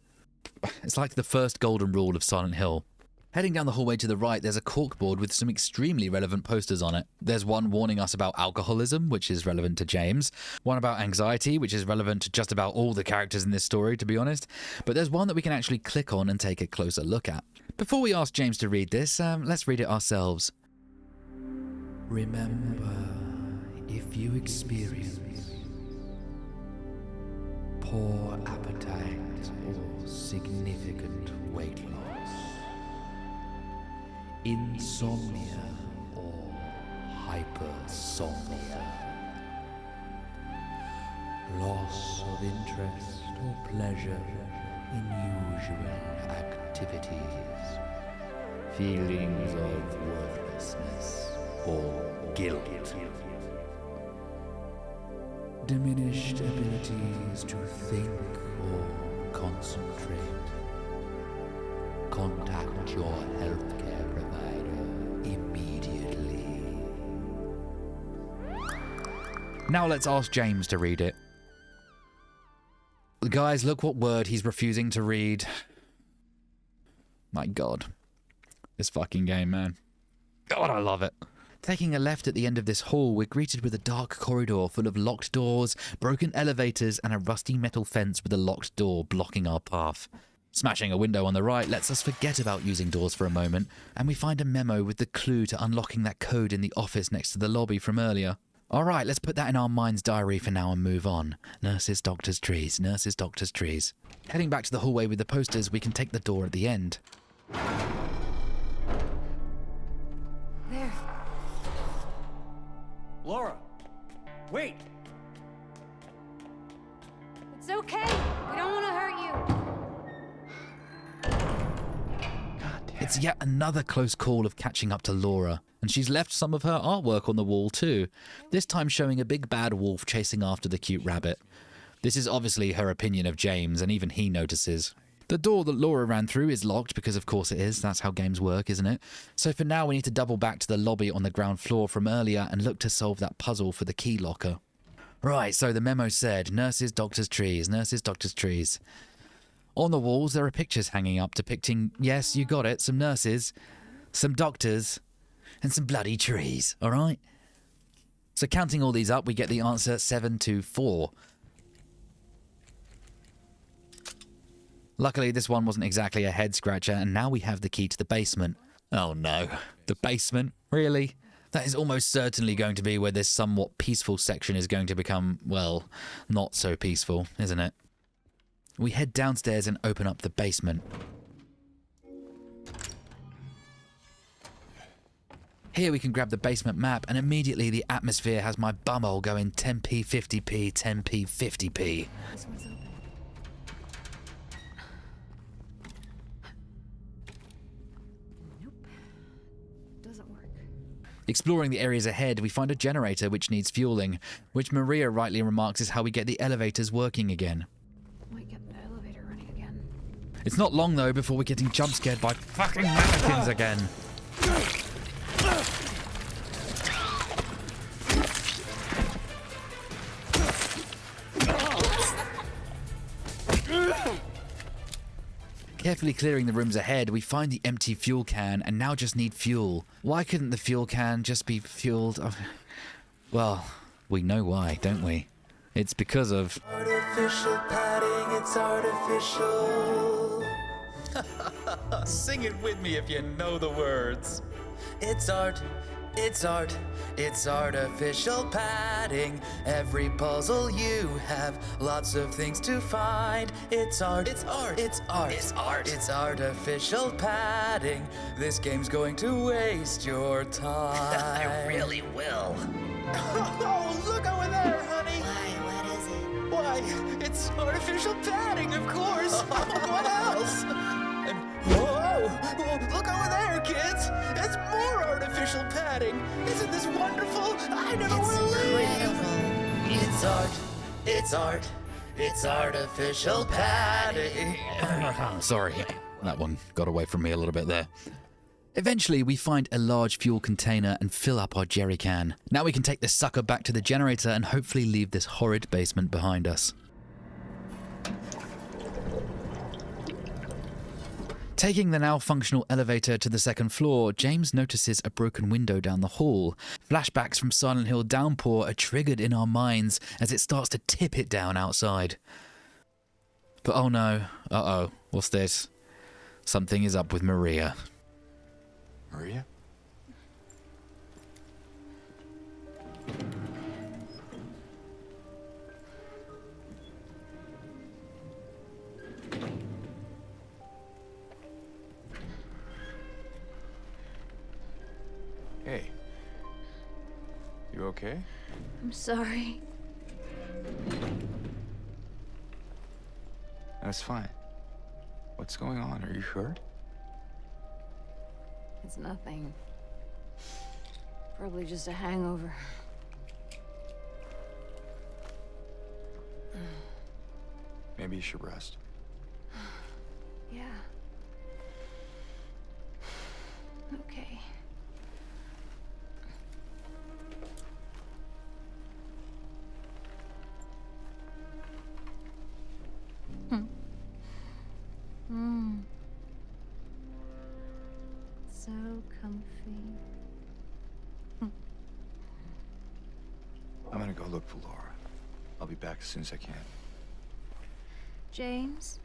It's like the first golden rule of Silent Hill. Heading down the hallway to the right, there's a corkboard with some extremely relevant posters on it. There's one warning us about alcoholism, which is relevant to James. One about anxiety, which is relevant to just about all the characters in this story, to be honest. But there's one that we can actually click on and take a closer look at. Before we ask James to read this, let's read it ourselves. Remember, if you experience poor appetite or significant weight loss, insomnia or hypersomnia, loss of interest or pleasure in usual activities, feelings of worthlessness or guilt, diminished abilities to think or concentrate, contact your healthcare provider immediately. Now let's ask James to read it. Guys, look what word he's refusing to read. My God. This fucking game, man. God, I love it. Taking a left at the end of this hall, we're greeted with a dark corridor full of locked doors, broken elevators, and a rusty metal fence with a locked door blocking our path. Smashing a window on the right lets us forget about using doors for a moment, and we find a memo with the clue to unlocking that code in the office next to the lobby from earlier. Alright, let's put that in our mind's diary for now and move on. Nurses, doctors, trees. Nurses, doctors, trees. Heading back to the hallway with the posters, we can take the door at the end. There. Laura! Wait! It's okay. We don't want to hurt you. It's yet another close call of catching up to Laura, and she's left some of her artwork on the wall too, this time showing a big bad wolf chasing after the cute rabbit. This is obviously her opinion of James, and even he notices. The door that Laura ran through is locked, because of course it is, that's how games work, isn't it? So for now we need to double back to the lobby on the ground floor from earlier and look to solve that puzzle for the key locker. Right, so the memo said, nurses, doctors, trees, nurses, doctors, trees. On the walls there are pictures hanging up depicting, yes, you got it, some nurses, some doctors, and some bloody trees, alright? So counting all these up, we get the answer 724. Luckily, this one wasn't exactly a head-scratcher, and now we have the key to the basement. Oh no, the basement? Really? That is almost certainly going to be where this somewhat peaceful section is going to become, well, not so peaceful, isn't it? We head downstairs and open up the basement. Here we can grab the basement map, and immediately the atmosphere has my bumhole going 10p, 50p, 10p, 50p. This one's open. Nope. Doesn't work. Exploring the areas ahead, we find a generator which needs fueling, which Maria rightly remarks is how we get the elevators working again. Might get the elevator running again. It's not long though before we're getting jump scared by fucking mannequins again. Carefully clearing the rooms ahead, we find the empty fuel can and now just need fuel. Why couldn't the fuel can just be fueled? Well, we know why, don't we? It's because of... Artificial padding, it's artificial. Sing it with me if you know the words. It's art, it's art, it's artificial padding. Every puzzle you have, lots of things to find. It's art, it's art, it's art, it's art, it's artificial padding. This game's going to waste your time. I really will. Oh, look over there, honey. Why, what is it? Why, it's artificial padding, of course. What else? And whoa, look over there, kids. It's more artificial padding. Isn't this wonderful? I never want to leave. It's art, it's art, it's artificial padding. Sorry, that one got away from me a little bit there. Eventually, we find a large fuel container and fill up our jerry can. Now we can take this sucker back to the generator and hopefully leave this horrid basement behind us. Taking the now functional elevator to the second floor, James notices a broken window down the hall. Flashbacks from Silent Hill Downpour are triggered in our minds as it starts to tip it down outside. But oh no, uh-oh, what's this? Something is up with Maria. Maria? Hey. You okay? I'm sorry. That's fine. What's going on? Are you hurt? It's nothing. Probably just a hangover. Maybe you should rest. Yeah. Okay. So comfy. I'm gonna go look for Laura. I'll be back as soon as I can. James?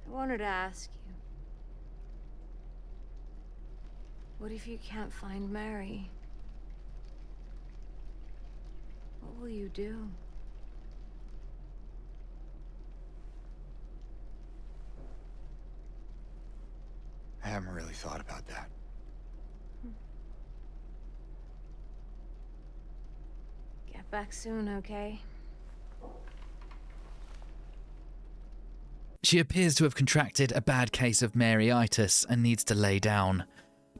I wanted to ask you. What if you can't find Mary? What will you do? I haven't really thought about that. Get back soon, okay? She appears to have contracted a bad case of Maryitis and needs to lay down.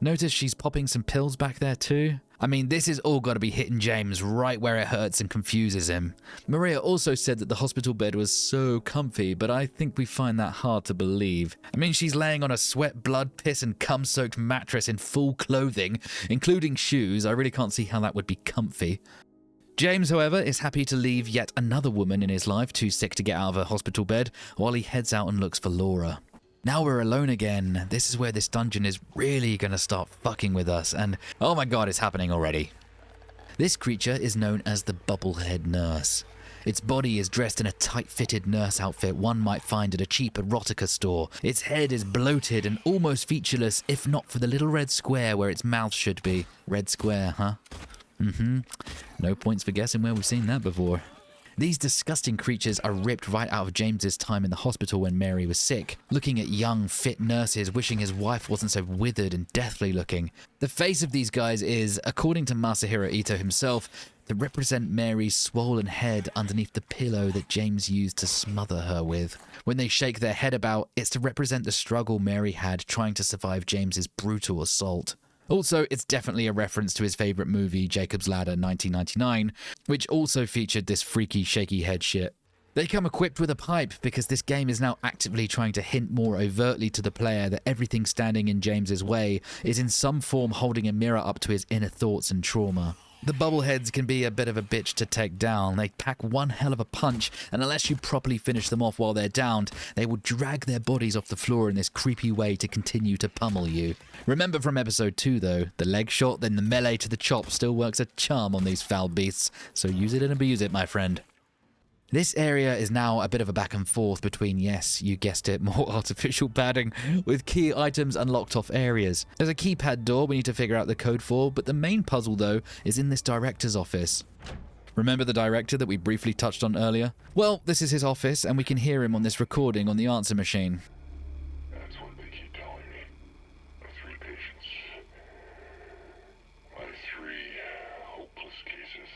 Notice she's popping some pills back there too? I mean, this has all got to be hitting James right where it hurts and confuses him. Maria also said that the hospital bed was so comfy, but I think we find that hard to believe. I mean, she's laying on a sweat, blood, piss and cum-soaked mattress in full clothing, including shoes. I really can't see how that would be comfy. James, however, is happy to leave yet another woman in his life too sick to get out of her hospital bed while he heads out and looks for Laura. Now we're alone again. This is where this dungeon is really going to start fucking with us, and oh my god, it's happening already. This creature is known as the Bubblehead Nurse. Its body is dressed in a tight-fitted nurse outfit one might find at a cheap erotica store. Its head is bloated and almost featureless, if not for the little red square where its mouth should be. Red square, huh? No points for guessing where we've seen that before. These disgusting creatures are ripped right out of James's time in the hospital when Mary was sick, looking at young, fit nurses wishing his wife wasn't so withered and deathly looking. The face of these guys is, according to Masahiro Ito himself, to represent Mary's swollen head underneath the pillow that James used to smother her with. When they shake their head about, it's to represent the struggle Mary had trying to survive James's brutal assault. Also, it's definitely a reference to his favourite movie, Jacob's Ladder 1999, which also featured this freaky shaky head shit. They come equipped with a pipe because this game is now actively trying to hint more overtly to the player that everything standing in James's way is in some form holding a mirror up to his inner thoughts and trauma. The Bubbleheads can be a bit of a bitch to take down. They pack one hell of a punch, and unless you properly finish them off while they're downed, they will drag their bodies off the floor in this creepy way to continue to pummel you. Remember from episode 2 though, the leg shot then the melee to the chop still works a charm on these foul beasts, so use it and abuse it, my friend. This area is now a bit of a back and forth between, yes, you guessed it, more artificial padding, with key items unlocked off areas. There's a keypad door we need to figure out the code for, but the main puzzle though is in this director's office. Remember the director that we briefly touched on earlier? Well, this is his office and we can hear him on this recording on the answer machine. That's what they keep telling me. My 3 patients. My 3 hopeless cases.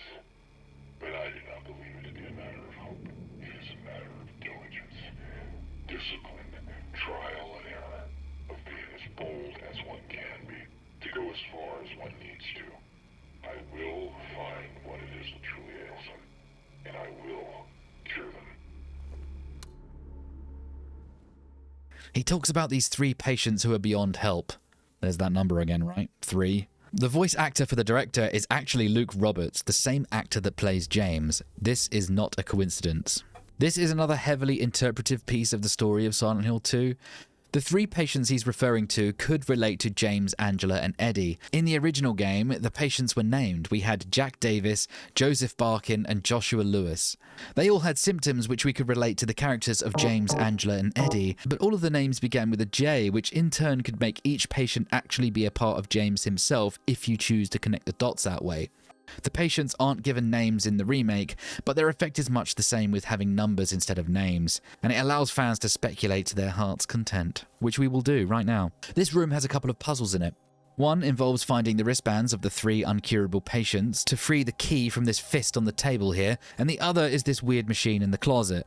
But I do not believe it to be a matter of hope. It is a matter of diligence, discipline, trial and error, of being as bold as one can be, to go as far as one needs to. I will find what it is that truly ails them, and I will cure them. He talks about these 3 patients who are beyond help. There's that number again, right? 3. The voice actor for the director is actually Luke Roberts, the same actor that plays James. This is not a coincidence. This is another heavily interpretive piece of the story of Silent Hill 2. The 3 patients he's referring to could relate to James, Angela, and Eddie. In the original game, the patients were named. We had Jack Davis, Joseph Barkin, and Joshua Lewis. They all had symptoms which we could relate to the characters of James, Angela, and Eddie, but all of the names began with a J, which in turn could make each patient actually be a part of James himself if you choose to connect the dots that way. The patients aren't given names in the remake, but their effect is much the same with having numbers instead of names, and it allows fans to speculate to their heart's content, which we will do right now. This room has a couple of puzzles in it. One involves finding the wristbands of the 3 uncurable patients to free the key from this fist on the table here, and the other is this weird machine in the closet.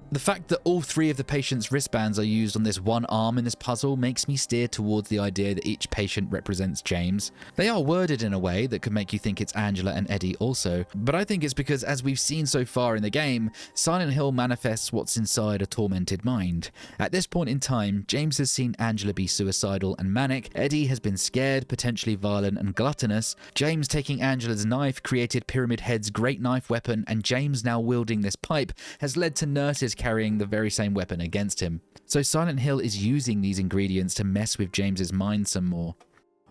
The fact that all 3 of the patient's wristbands are used on this one arm in this puzzle makes me steer towards the idea that each patient represents James. They are worded in a way that could make you think it's Angela and Eddie also, but I think it's because, as we've seen so far in the game, Silent Hill manifests what's inside a tormented mind. At this point in time, James has seen Angela be suicidal and manic, Eddie has been scared, potentially violent and gluttonous, James taking Angela's knife created Pyramid Head's great knife weapon, and James now wielding this pipe has led to nurses carrying the very same weapon against him. So Silent Hill is using these ingredients to mess with James's mind some more.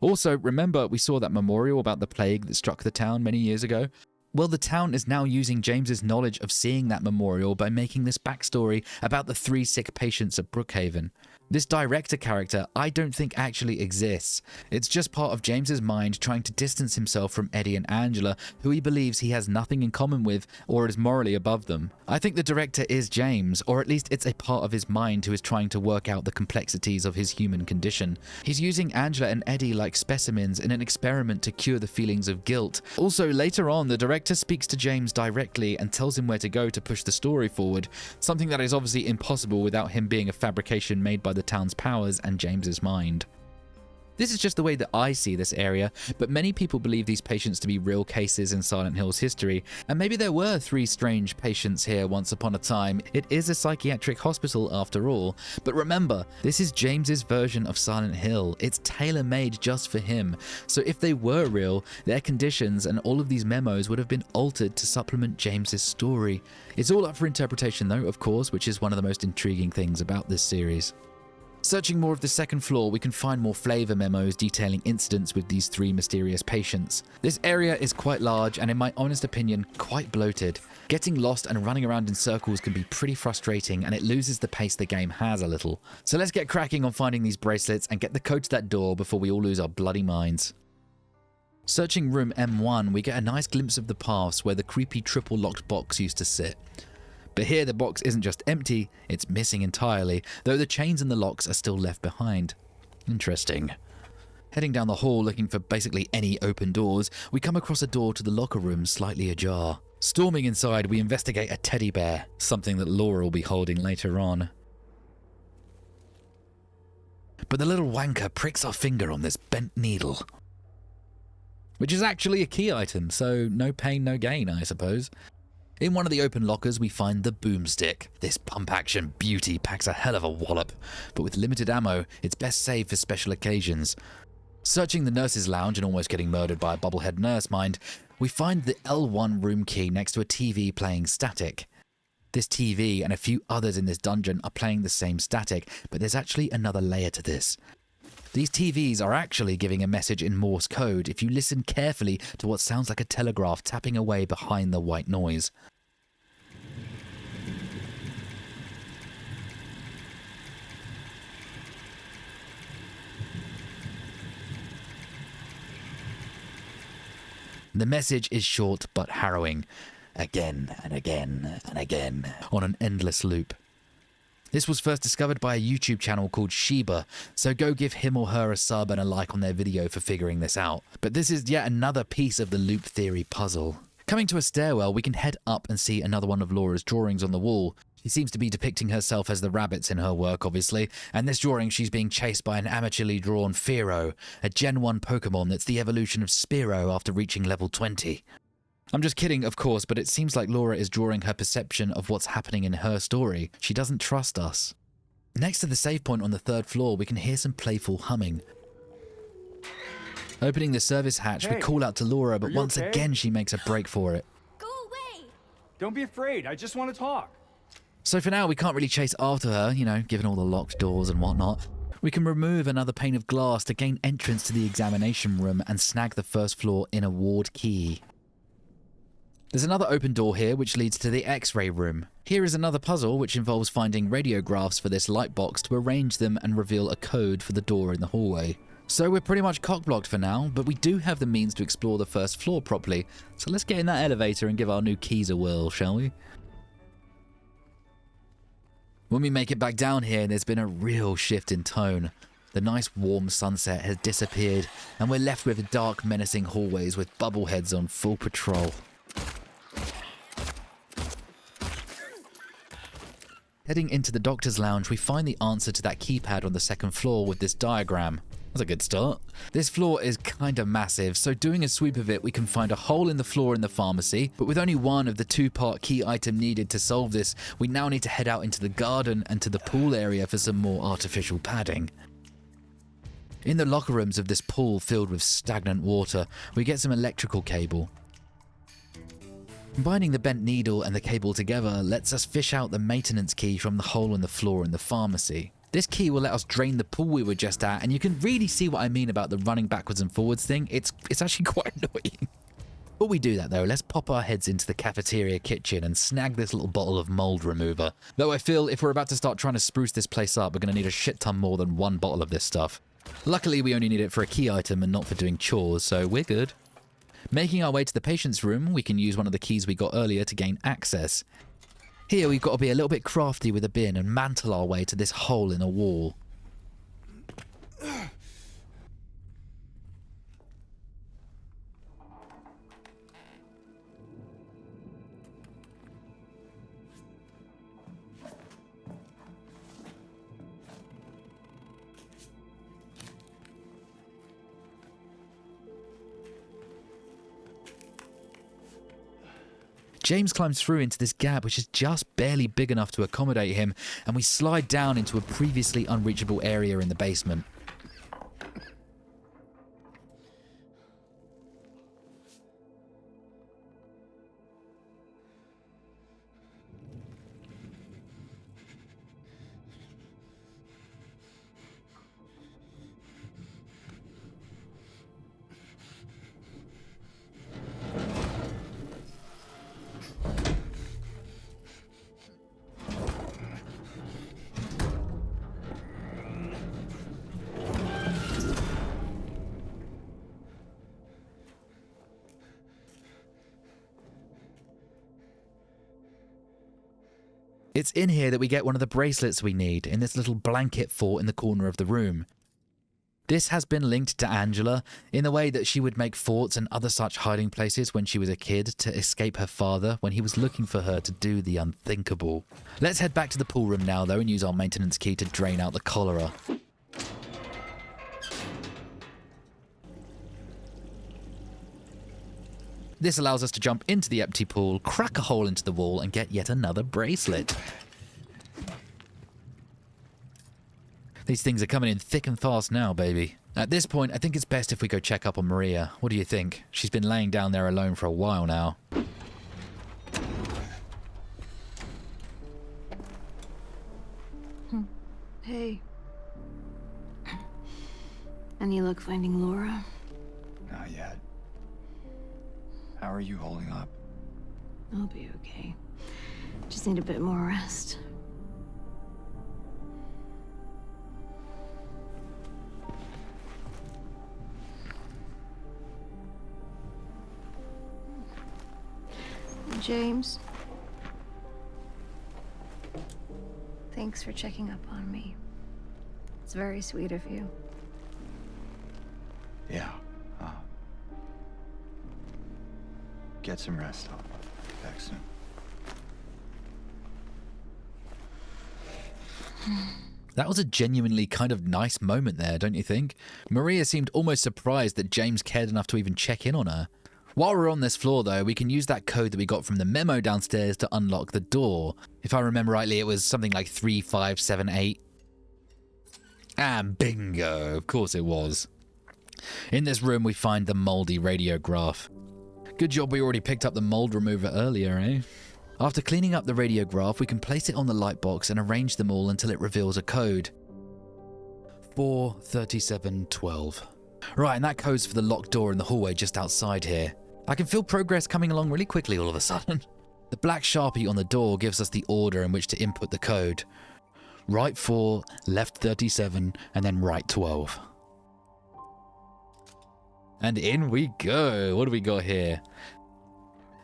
Also, remember we saw that memorial about the plague that struck the town many years ago? Well, the town is now using James's knowledge of seeing that memorial by making this backstory about the 3 sick patients at Brookhaven. This director character I don't think actually exists. It's just part of James's mind trying to distance himself from Eddie and Angela, who he believes he has nothing in common with or is morally above them. I think the director is James, or at least it's a part of his mind who is trying to work out the complexities of his human condition. He's using Angela and Eddie like specimens in an experiment to cure the feelings of guilt. Also, later on, the director speaks to James directly and tells him where to go to push the story forward, something that is obviously impossible without him being a fabrication made by the town's powers and James's mind. This is just the way that I see this area, but many people believe these patients to be real cases in Silent Hill's history, and maybe there were 3 strange patients here once upon a time. It is a psychiatric hospital after all, but remember, this is James's version of Silent Hill. It's tailor-made just for him, so if they were real, their conditions and all of these memos would have been altered to supplement James's story. It's all up for interpretation though, of course, which is one of the most intriguing things about this series. Searching more of the second floor, we can find more flavor memos detailing incidents with these 3 mysterious patients. This area is quite large and, in my honest opinion, quite bloated. Getting lost and running around in circles can be pretty frustrating, and it loses the pace the game has a little. So let's get cracking on finding these bracelets and get the code to that door before we all lose our bloody minds. Searching room M1, we get a nice glimpse of the past where the creepy triple locked box used to sit. But here the box isn't just empty, it's missing entirely, though the chains and the locks are still left behind. Interesting. Heading down the hall looking for basically any open doors, we come across a door to the locker room slightly ajar. Storming inside, we investigate a teddy bear, something that Laura will be holding later on. But the little wanker pricks our finger on this bent needle, which is actually a key item, so no pain, no gain, I suppose. In one of the open lockers, we find the boomstick. This pump-action beauty packs a hell of a wallop, but with limited ammo, it's best saved for special occasions. Searching the nurse's lounge and almost getting murdered by a Bubblehead nurse mind, we find the L1 room key next to a TV playing static. This TV and a few others in this dungeon are playing the same static, but there's actually another layer to this. These TVs are actually giving a message in Morse code if you listen carefully to what sounds like a telegraph tapping away behind the white noise. The message is short but harrowing, again and again and again, on an endless loop. This was first discovered by a YouTube channel called Sheba, so go give him or her a sub and a like on their video for figuring this out. But this is yet another piece of the loop theory puzzle. Coming to a stairwell, we can head up and see another one of Laura's drawings on the wall. She seems to be depicting herself as the rabbits in her work, obviously, and this drawing she's being chased by an amateurly drawn Fearow, a Gen 1 Pokemon that's the evolution of Spearow after reaching level 20. I'm just kidding, of course, but it seems like Laura is drawing her perception of what's happening in her story. She doesn't trust us. Next to the save point on the 3rd floor, we can hear some playful humming. Opening the service hatch, we call out to Laura, but once again she makes a break for it. Go away! Don't be afraid, I just want to talk. So for now, we can't really chase after her, given all the locked doors and whatnot. We can remove another pane of glass to gain entrance to the examination room and snag the 1st floor inner ward key. There's another open door here which leads to the X-ray room. Here is another puzzle which involves finding radiographs for this light box to arrange them and reveal a code for the door in the hallway. So we're pretty much cock-blocked for now, but we do have the means to explore the first floor properly, so let's get in that elevator and give our new keys a whirl, shall we? When we make it back down here, there's been a real shift in tone. The nice warm sunset has disappeared, and we're left with dark, menacing hallways with bubbleheads on full patrol. Heading into the doctor's lounge, we find the answer to that keypad on the second floor with this diagram. That's a good start. This floor is kinda massive, so doing a sweep of it, we can find a hole in the floor in the pharmacy, but with only one of the two-part key item needed to solve this, we now need to head out into the garden and to the pool area for some more artificial padding. In the locker rooms of this pool filled with stagnant water, we get some electrical cable. Combining the bent needle and the cable together lets us fish out the maintenance key from the hole in the floor in the pharmacy. This key will let us drain the pool we were just at, and you can really see what I mean about the running backwards and forwards thing. It's actually quite annoying. Before we do that though, let's pop our heads into the cafeteria kitchen and snag this little bottle of mold remover. Though I feel if we're about to start trying to spruce this place up, we're going to need a shit ton more than one bottle of this stuff. Luckily we only need it for a key item and not for doing chores, so we're good. Making our way to the patient's room, we can use one of the keys we got earlier to gain access. Here we've got to be a little bit crafty with a bin and mantle our way to this hole in a wall. James climbs through into this gap which is just barely big enough to accommodate him, and we slide down into a previously unreachable area in the basement. It's in here that we get one of the bracelets we need, in this little blanket fort in the corner of the room. This has been linked to Angela in the way that she would make forts and other such hiding places when she was a kid to escape her father when he was looking for her to do the unthinkable. Let's head back to the pool room now though and use our maintenance key to drain out the cholera. This allows us to jump into the empty pool, crack a hole into the wall, and get yet another bracelet. These things are coming in thick and fast now, baby. At this point, I think it's best if we go check up on Maria. What do you think? She's been laying down there alone for a while now. Hey. Any luck finding Laura? Not yet. How are you holding up? I'll be okay. Just need a bit more rest. James. Thanks for checking up on me. It's very sweet of you. Yeah. Get some rest. I'll be back soon. That was a genuinely kind of nice moment there, don't you think? Maria seemed almost surprised that James cared enough to even check in on her. While we're on this floor though, we can use that code that we got from the memo downstairs to unlock the door. If I remember rightly, it was something like 3578. And bingo, of course it was. In this room we find the moldy radiograph. Good job we already picked up the mold remover earlier, eh? After cleaning up the radiograph, we can place it on the light box and arrange them all until it reveals a code. 43712. Right, and that code's for the locked door in the hallway just outside here. I can feel progress coming along really quickly all of a sudden. The black Sharpie on the door gives us the order in which to input the code. Right 4, left 37, and then right 12. And in we go. What do we got here?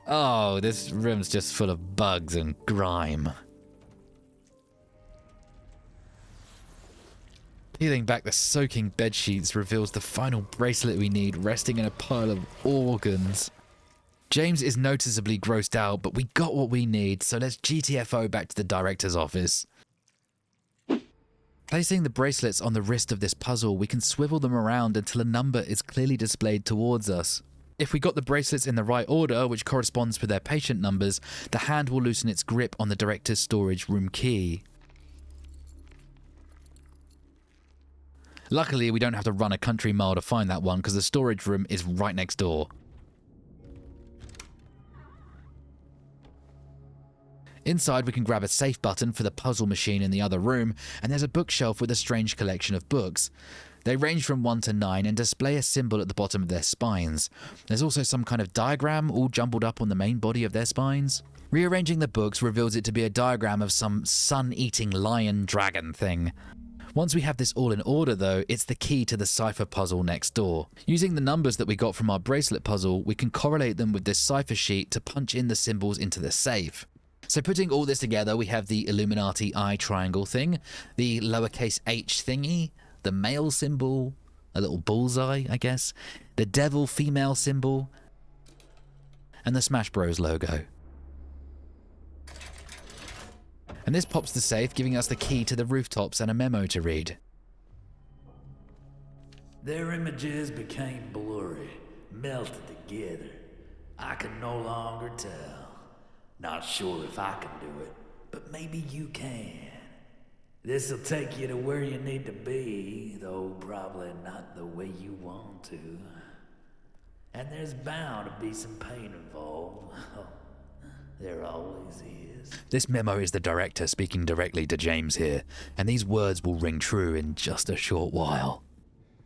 Oh, this room's just full of bugs and grime. Peeling back the soaking bed sheets reveals the final bracelet we need resting in a pile of organs. James is noticeably grossed out, but we got what we need, so let's GTFO back to the director's office. Placing the bracelets on the wrist of this puzzle, we can swivel them around until a number is clearly displayed towards us. If we got the bracelets in the right order, which corresponds with their patient numbers, the hand will loosen its grip on the director's storage room key. Luckily, we don't have to run a country mile to find that one because the storage room is right next door. Inside, we can grab a safe button for the puzzle machine in the other room, and there's a bookshelf with a strange collection of books. They range from 1 to 9 and display a symbol at the bottom of their spines. There's also some kind of diagram all jumbled up on the main body of their spines. Rearranging the books reveals it to be a diagram of some sun-eating lion dragon thing. Once we have this all in order though, it's the key to the cipher puzzle next door. Using the numbers that we got from our bracelet puzzle, we can correlate them with this cipher sheet to punch in the symbols into the safe. So putting all this together, we have the Illuminati eye triangle thing, the lowercase h thingy, the male symbol, a little bullseye, I guess, the devil female symbol, and the Smash Bros logo. And this pops the safe, giving us the key to the rooftops and a memo to read. Their images became blurry, melted together. I can no longer tell. Not sure if I can do it, but maybe you can. This'll take you to where you need to be, though probably not the way you want to. And there's bound to be some pain involved. There always is. This memo is the director speaking directly to James here, and these words will ring true in just a short while.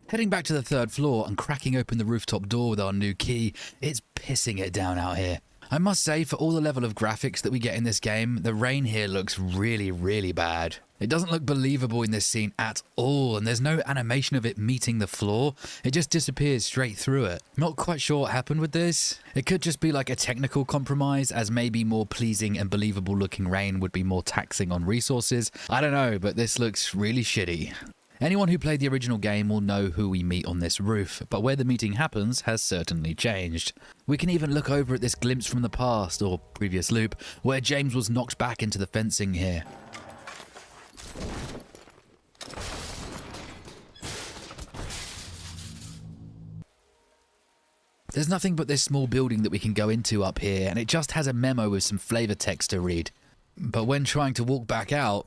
Heading back to the 3rd floor and cracking open the rooftop door with our new key, it's pissing it down out here. I must say, for all the level of graphics that we get in this game, the rain here looks really, really bad. It doesn't look believable in this scene at all, and there's no animation of it meeting the floor. It just disappears straight through it. Not quite sure what happened with this. It could just be like a technical compromise, as maybe more pleasing and believable looking rain would be more taxing on resources. I don't know, but this looks really shitty. Anyone who played the original game will know who we meet on this roof, but where the meeting happens has certainly changed. We can even look over at this glimpse from the past, or previous loop, where James was knocked back into the fencing here. There's nothing but this small building that we can go into up here, and it just has a memo with some flavor text to read. But when trying to walk back out...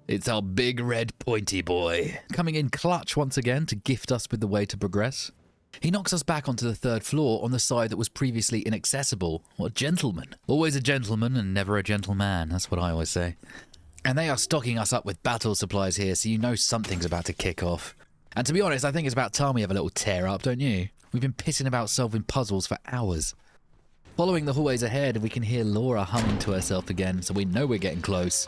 It's our big red pointy boy, coming in clutch once again to gift us with the way to progress. He knocks us back onto the 3rd floor on the side that was previously inaccessible. What a gentleman. Always a gentleman and never a gentleman, that's what I always say. And they are stocking us up with battle supplies here, so you know something's about to kick off. And to be honest, I think it's about time we have a little tear up, don't you? We've been pissing about solving puzzles for hours. Following the hallways ahead, we can hear Laura humming to herself again, so we know we're getting close.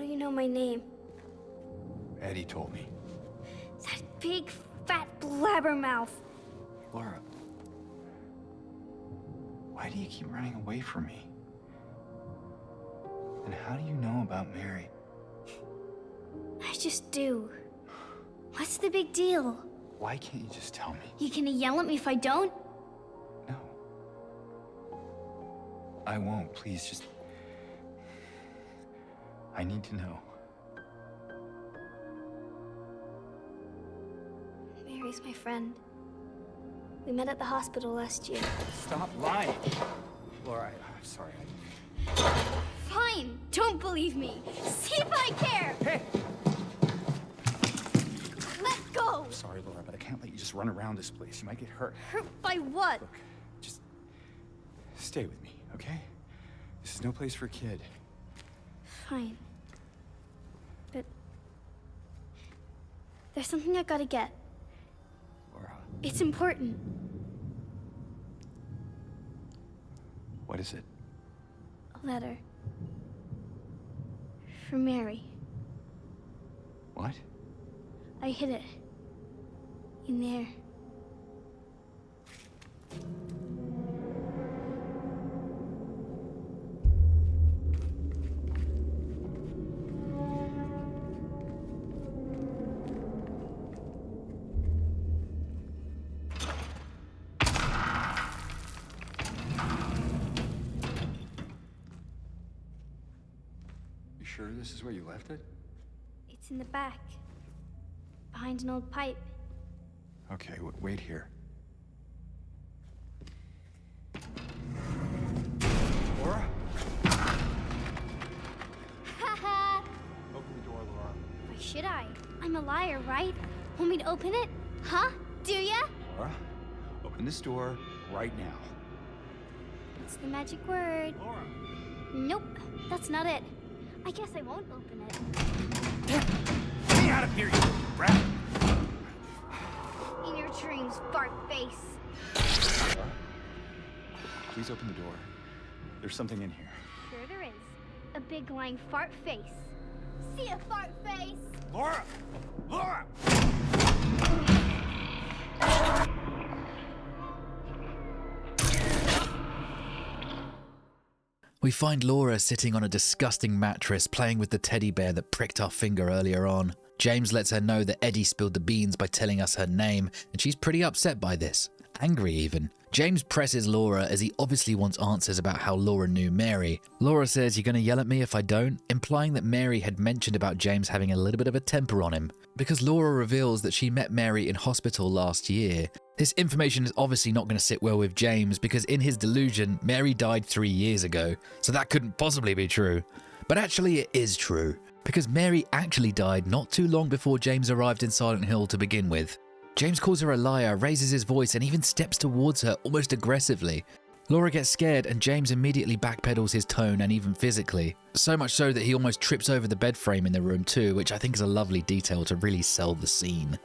you know my name? Eddie told me. That big, fat blabbermouth. Laura, why do you keep running away from me? And how do you know about Mary? I just do. What's the big deal? Why can't you just tell me? You gonna yell at me if I don't? No. I won't. Please, just... I need to know. Mary's my friend. We met at the hospital last year. Stop lying. Laura, I'm sorry. Fine, don't believe me. See if I care. Hey! Let go. I'm sorry, Laura, but I can't let you just run around this place. You might get hurt. Hurt by what? Look, just stay with me, okay? This is no place for a kid. Fine. But there's something I gotta get. Laura. It's important. What is it? A letter. For Mary. What? I hid it. In there. You sure this is where you left it? It's in the back. Behind an old pipe. Okay, wait here. Laura? Haha! Open the door, Laura. Why should I? I'm a liar, right? Want me to open it? Huh? Do ya? Laura, open this door right now. What's the magic word? Laura! Nope, that's not it. I guess I won't open it. Get me out of here, you rat! In your dreams, fart face. Laura, please open the door. There's something in here. Sure there is. A big lying fart face. See ya, fart face! Laura! Laura! We find Laura sitting on a disgusting mattress playing with the teddy bear that pricked our finger earlier on. James lets her know that Eddie spilled the beans by telling us her name, and she's pretty upset by this. Angry even. James presses Laura as he obviously wants answers about how Laura knew Mary. Laura says, "You're gonna yell at me if I don't?" implying that Mary had mentioned about James having a little bit of a temper on him. Because Laura reveals that she met Mary in hospital last year. This information is obviously not going to sit well with James because in his delusion, Mary died 3 years ago, so that couldn't possibly be true. But actually it is true, because Mary actually died not too long before James arrived in Silent Hill to begin with. James calls her a liar, raises his voice, and even steps towards her almost aggressively. Laura gets scared and James immediately backpedals his tone and even physically. So much so that he almost trips over the bed frame in the room too, which I think is a lovely detail to really sell the scene.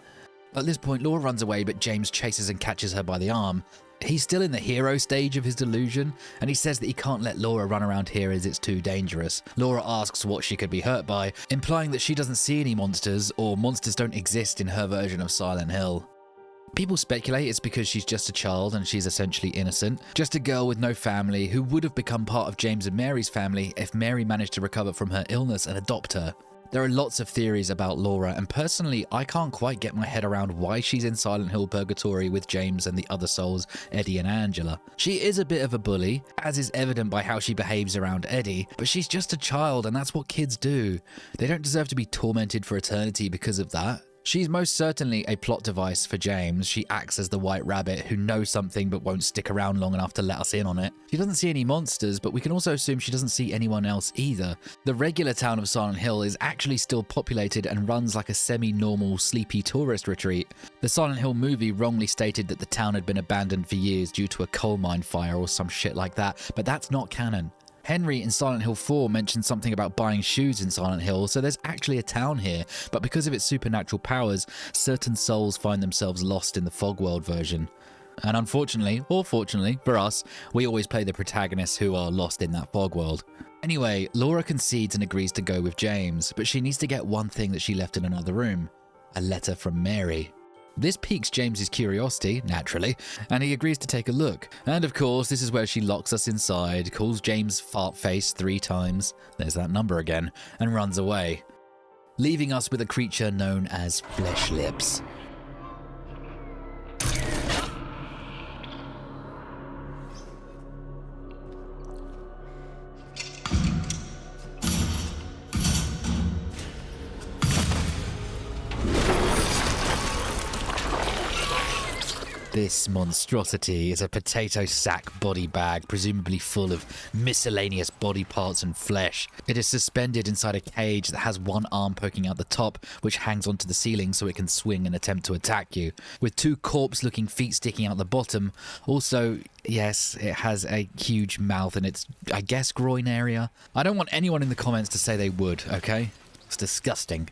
At this point, Laura runs away, but James chases and catches her by the arm. He's still in the hero stage of his delusion, and he says that he can't let Laura run around here as it's too dangerous. Laura asks what she could be hurt by, implying that she doesn't see any monsters, or monsters don't exist in her version of Silent Hill. People speculate it's because she's just a child and she's essentially innocent, just a girl with no family who would have become part of James and Mary's family if Mary managed to recover from her illness and adopt her. There are lots of theories about Laura, and personally, I can't quite get my head around why she's in Silent Hill Purgatory with James and the other souls, Eddie and Angela. She is a bit of a bully, as is evident by how she behaves around Eddie, but she's just a child and that's what kids do. They don't deserve to be tormented for eternity because of that. She's most certainly a plot device for James. She acts as the White Rabbit who knows something but won't stick around long enough to let us in on it. She doesn't see any monsters, but we can also assume she doesn't see anyone else either. The regular town of Silent Hill is actually still populated and runs like a semi-normal sleepy tourist retreat. The Silent Hill movie wrongly stated that the town had been abandoned for years due to a coal mine fire or some shit like that, but that's not canon. Henry in Silent Hill 4 mentioned something about buying shoes in Silent Hill, so there's actually a town here, but because of its supernatural powers, certain souls find themselves lost in the Fogworld version. And unfortunately, or fortunately for us, we always play the protagonists who are lost in that Fogworld. Anyway, Laura concedes and agrees to go with James, but she needs to get one thing that she left in another room, a letter from Mary. This piques James's curiosity, naturally, and he agrees to take a look. And of course, this is where she locks us inside, calls James fart face 3 times, there's that number again, and runs away, leaving us with a creature known as Flesh Lips. This monstrosity is a potato sack body bag, presumably full of miscellaneous body parts and flesh. It is suspended inside a cage that has one arm poking out the top, which hangs onto the ceiling so it can swing and attempt to attack you, with 2 corpse-looking feet sticking out the bottom. Also, yes, it has a huge mouth in its, I guess, groin area. I don't want anyone in the comments to say they would, okay? It's disgusting.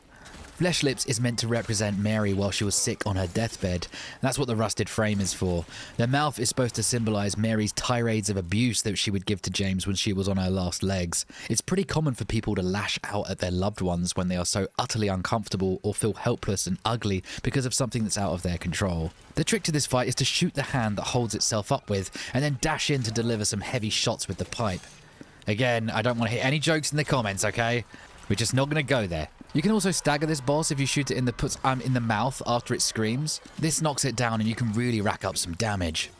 Flesh Lips is meant to represent Mary while she was sick on her deathbed. That's what the rusted frame is for. The mouth is supposed to symbolize Mary's tirades of abuse that she would give to James when she was on her last legs. It's pretty common for people to lash out at their loved ones when they are so utterly uncomfortable or feel helpless and ugly because of something that's out of their control. The trick to this fight is to shoot the hand that holds itself up with, and then dash in to deliver some heavy shots with the pipe. Again, I don't want to hit any jokes in the comments, okay? We're just not going to go there. You can also stagger this boss if you shoot it in the mouth after it screams. This knocks it down and you can really rack up some damage.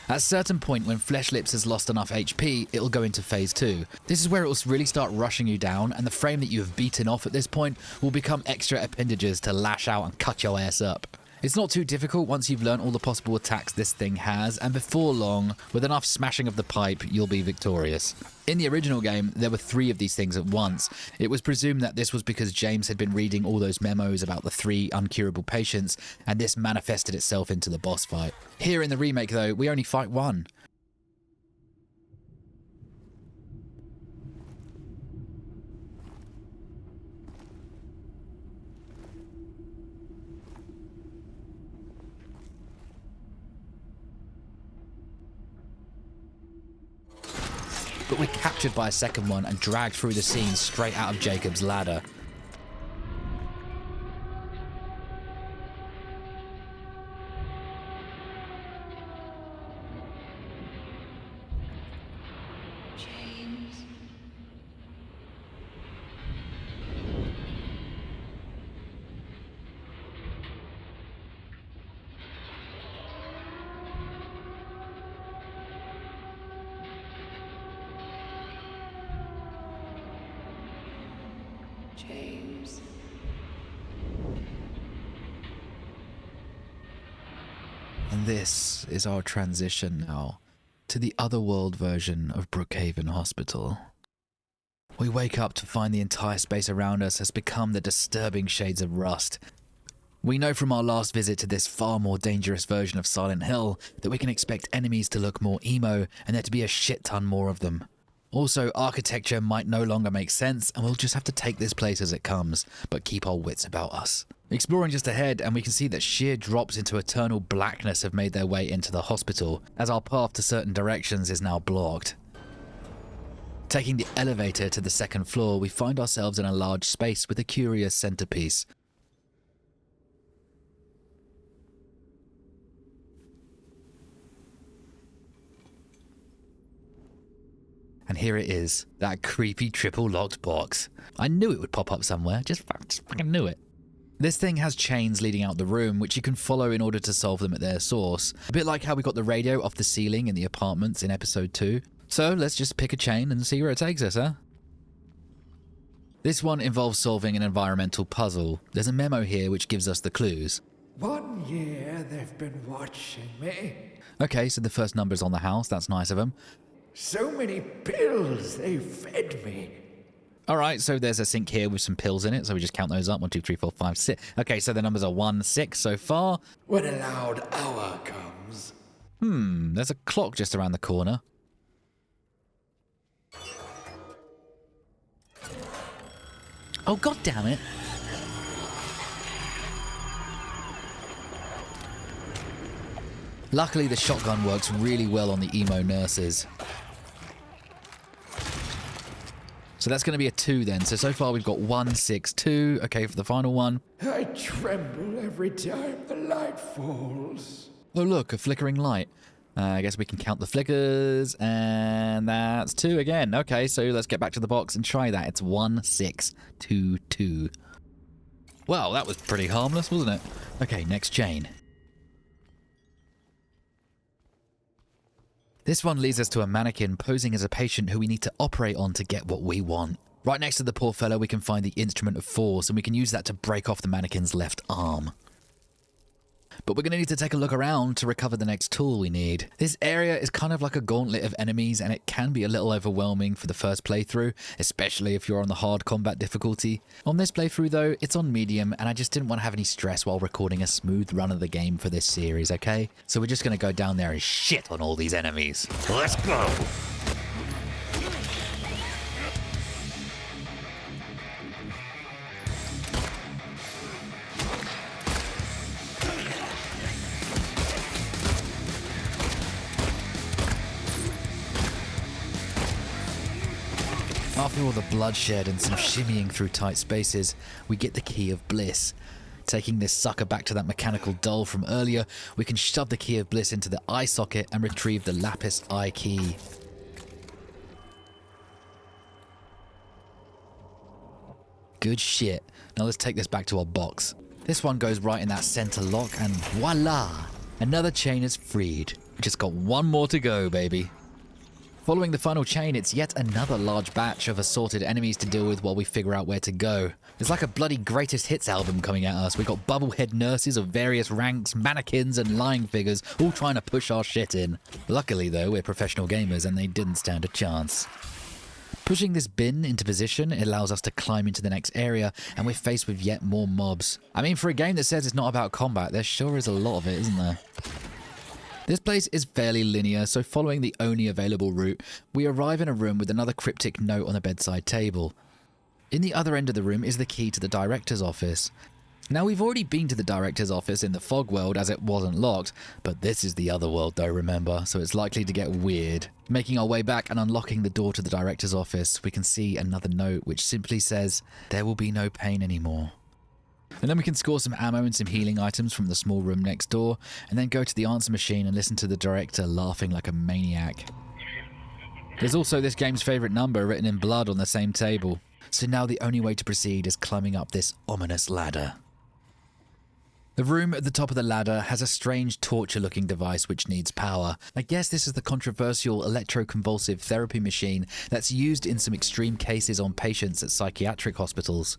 At a certain point when Flesh Lips has lost enough HP, it'll go into phase 2. This is where it will really start rushing you down, and the frame that you have beaten off at this point will become extra appendages to lash out and cut your ass up. It's not too difficult once you've learned all the possible attacks this thing has, and before long, with enough smashing of the pipe, you'll be victorious. In the original game, there were 3 of these things at once. It was presumed that this was because James had been reading all those memos about the 3 uncurable patients, and this manifested itself into the boss fight. Here in the remake though, we only fight 1. But we're captured by a second one and dragged through the scene straight out of Jacob's ladder. James. James. And this is our transition now to the Otherworld version of Brookhaven Hospital. We wake up to find the entire space around us has become the disturbing shades of rust. We know from our last visit to this far more dangerous version of Silent Hill that we can expect enemies to look more emo and there to be a shit ton more of them. Also, architecture might no longer make sense and we'll just have to take this place as it comes, but keep our wits about us. Exploring just ahead, and we can see that sheer drops into eternal blackness have made their way into the hospital, as our path to certain directions is now blocked. Taking the elevator to the second floor, we find ourselves in a large space with a curious centerpiece. And here it is, that creepy triple locked box. I knew it would pop up somewhere, just fucking knew it. This thing has chains leading out the room, which you can follow in order to solve them at their source. A bit like how we got the radio off the ceiling in the apartments in episode 2. So let's just pick a chain and see where it takes us, huh? This one involves solving an environmental puzzle. There's a memo here which gives us the clues. 1 year they've been watching me. Okay, so the first number's on the house, that's nice of them. So many pills they fed me. Alright, so there's a sink here with some pills in it, so we just count those up. 1, 2, 3, 4, 5, 6. Okay, so the numbers are 1, 6 so far. When a loud hour comes. There's a clock just around the corner. Oh, god damn it. Luckily, the shotgun works really well on the emo nurses. So that's going to be a 2 then. So far we've got 1, 6, 2. Okay, for the final one. I tremble every time the light falls. Oh, look, a flickering light. I guess we can count the flickers, and that's 2 again. Okay, so let's get back to the box and try that. It's 1, 6, 2, 2. Well, that was pretty harmless, wasn't it? Okay, next chain. This one leads us to a mannequin posing as a patient who we need to operate on to get what we want. Right next to the poor fellow, we can find the instrument of force, and we can use that to break off the mannequin's left arm. But we're going to need to take a look around to recover the next tool we need. This area is kind of like a gauntlet of enemies, and it can be a little overwhelming for the first playthrough, especially if you're on the hard combat difficulty. On this playthrough though, it's on medium, and I just didn't want to have any stress while recording a smooth run of the game for this series, okay? So we're just going to go down there and shit on all these enemies. Let's go! After all the bloodshed and some shimmying through tight spaces, we get the key of bliss. Taking this sucker back to that mechanical doll from earlier, we can shove the key of bliss into the eye socket and retrieve the Lapis Eye key. Good shit. Now let's take this back to our box. This one goes right in that center lock, and voila! Another chain is freed. We just got one more to go, baby. Following the final chain, it's yet another large batch of assorted enemies to deal with while we figure out where to go. It's like a bloody greatest hits album coming at us. We've got Bubblehead nurses of various ranks, mannequins and lying figures, all trying to push our shit in. Luckily though, we're professional gamers and they didn't stand a chance. Pushing this bin into position allows us to climb into the next area, and we're faced with yet more mobs. I mean, for a game that says it's not about combat, there sure is a lot of it, isn't there? This place is fairly linear, so following the only available route, we arrive in a room with another cryptic note on the bedside table. In the other end of the room is the key to the director's office. Now, we've already been to the director's office in the fog world as it wasn't locked, but this is the other world though, remember, so it's likely to get weird. Making our way back and unlocking the door to the director's office, we can see another note which simply says, "There will be no pain anymore." And then we can score some ammo and some healing items from the small room next door, and then go to the answer machine and listen to the director laughing like a maniac. There's also this game's favourite number written in blood on the same table. So now the only way to proceed is climbing up this ominous ladder. The room at the top of the ladder has a strange torture-looking device which needs power. I guess this is the controversial electroconvulsive therapy machine that's used in some extreme cases on patients at psychiatric hospitals.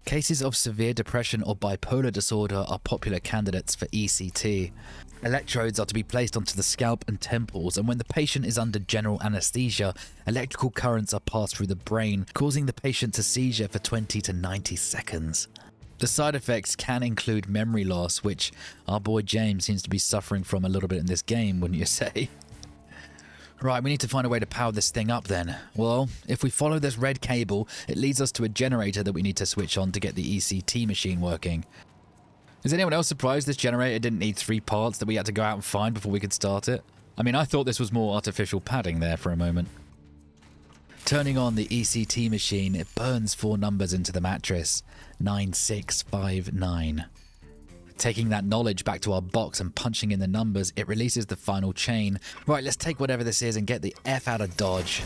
Cases of severe depression or bipolar disorder are popular candidates for ECT. Electrodes are to be placed onto the scalp and temples, and when the patient is under general anesthesia, electrical currents are passed through the brain, causing the patient a seizure for 20 to 90 seconds. The side effects can include memory loss, which our boy James seems to be suffering from a little bit in this game, wouldn't you say? Right, we need to find a way to power this thing up then. Well, if we follow this red cable, it leads us to a generator that we need to switch on to get the ECT machine working. Is anyone else surprised this generator didn't need 3 parts that we had to go out and find before we could start it? I mean, I thought this was more artificial padding there for a moment. Turning on the ECT machine, it burns 4 numbers into the mattress. 9659. Taking that knowledge back to our box and punching in the numbers, it releases the final chain. Right, let's take whatever this is and get the F out of Dodge.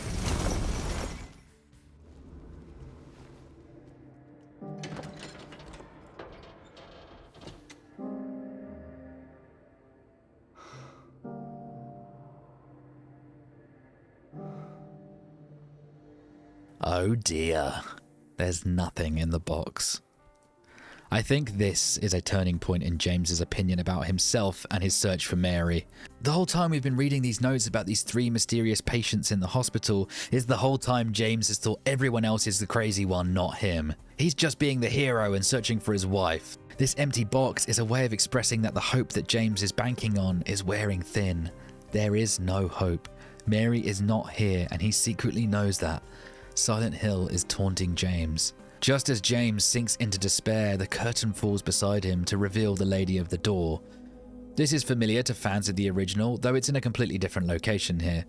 Oh dear, there's nothing in the box. I think this is a turning point in James's opinion about himself and his search for Mary. The whole time we've been reading these notes about these 3 mysterious patients in the hospital is the whole time James has thought everyone else is the crazy one, not him. He's just being the hero and searching for his wife. This empty box is a way of expressing that the hope that James is banking on is wearing thin. There is no hope. Mary is not here, and he secretly knows that. Silent Hill is taunting James. Just as James sinks into despair, the curtain falls beside him to reveal the Lady of the Door. This is familiar to fans of the original, though it's in a completely different location here.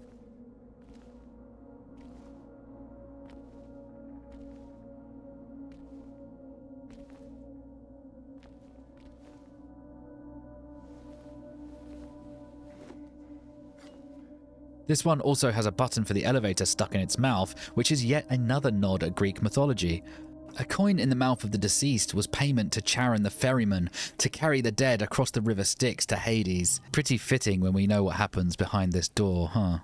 This one also has a button for the elevator stuck in its mouth, which is yet another nod at Greek mythology. A coin in the mouth of the deceased was payment to Charon the ferryman to carry the dead across the river Styx to Hades. Pretty fitting when we know what happens behind this door, huh?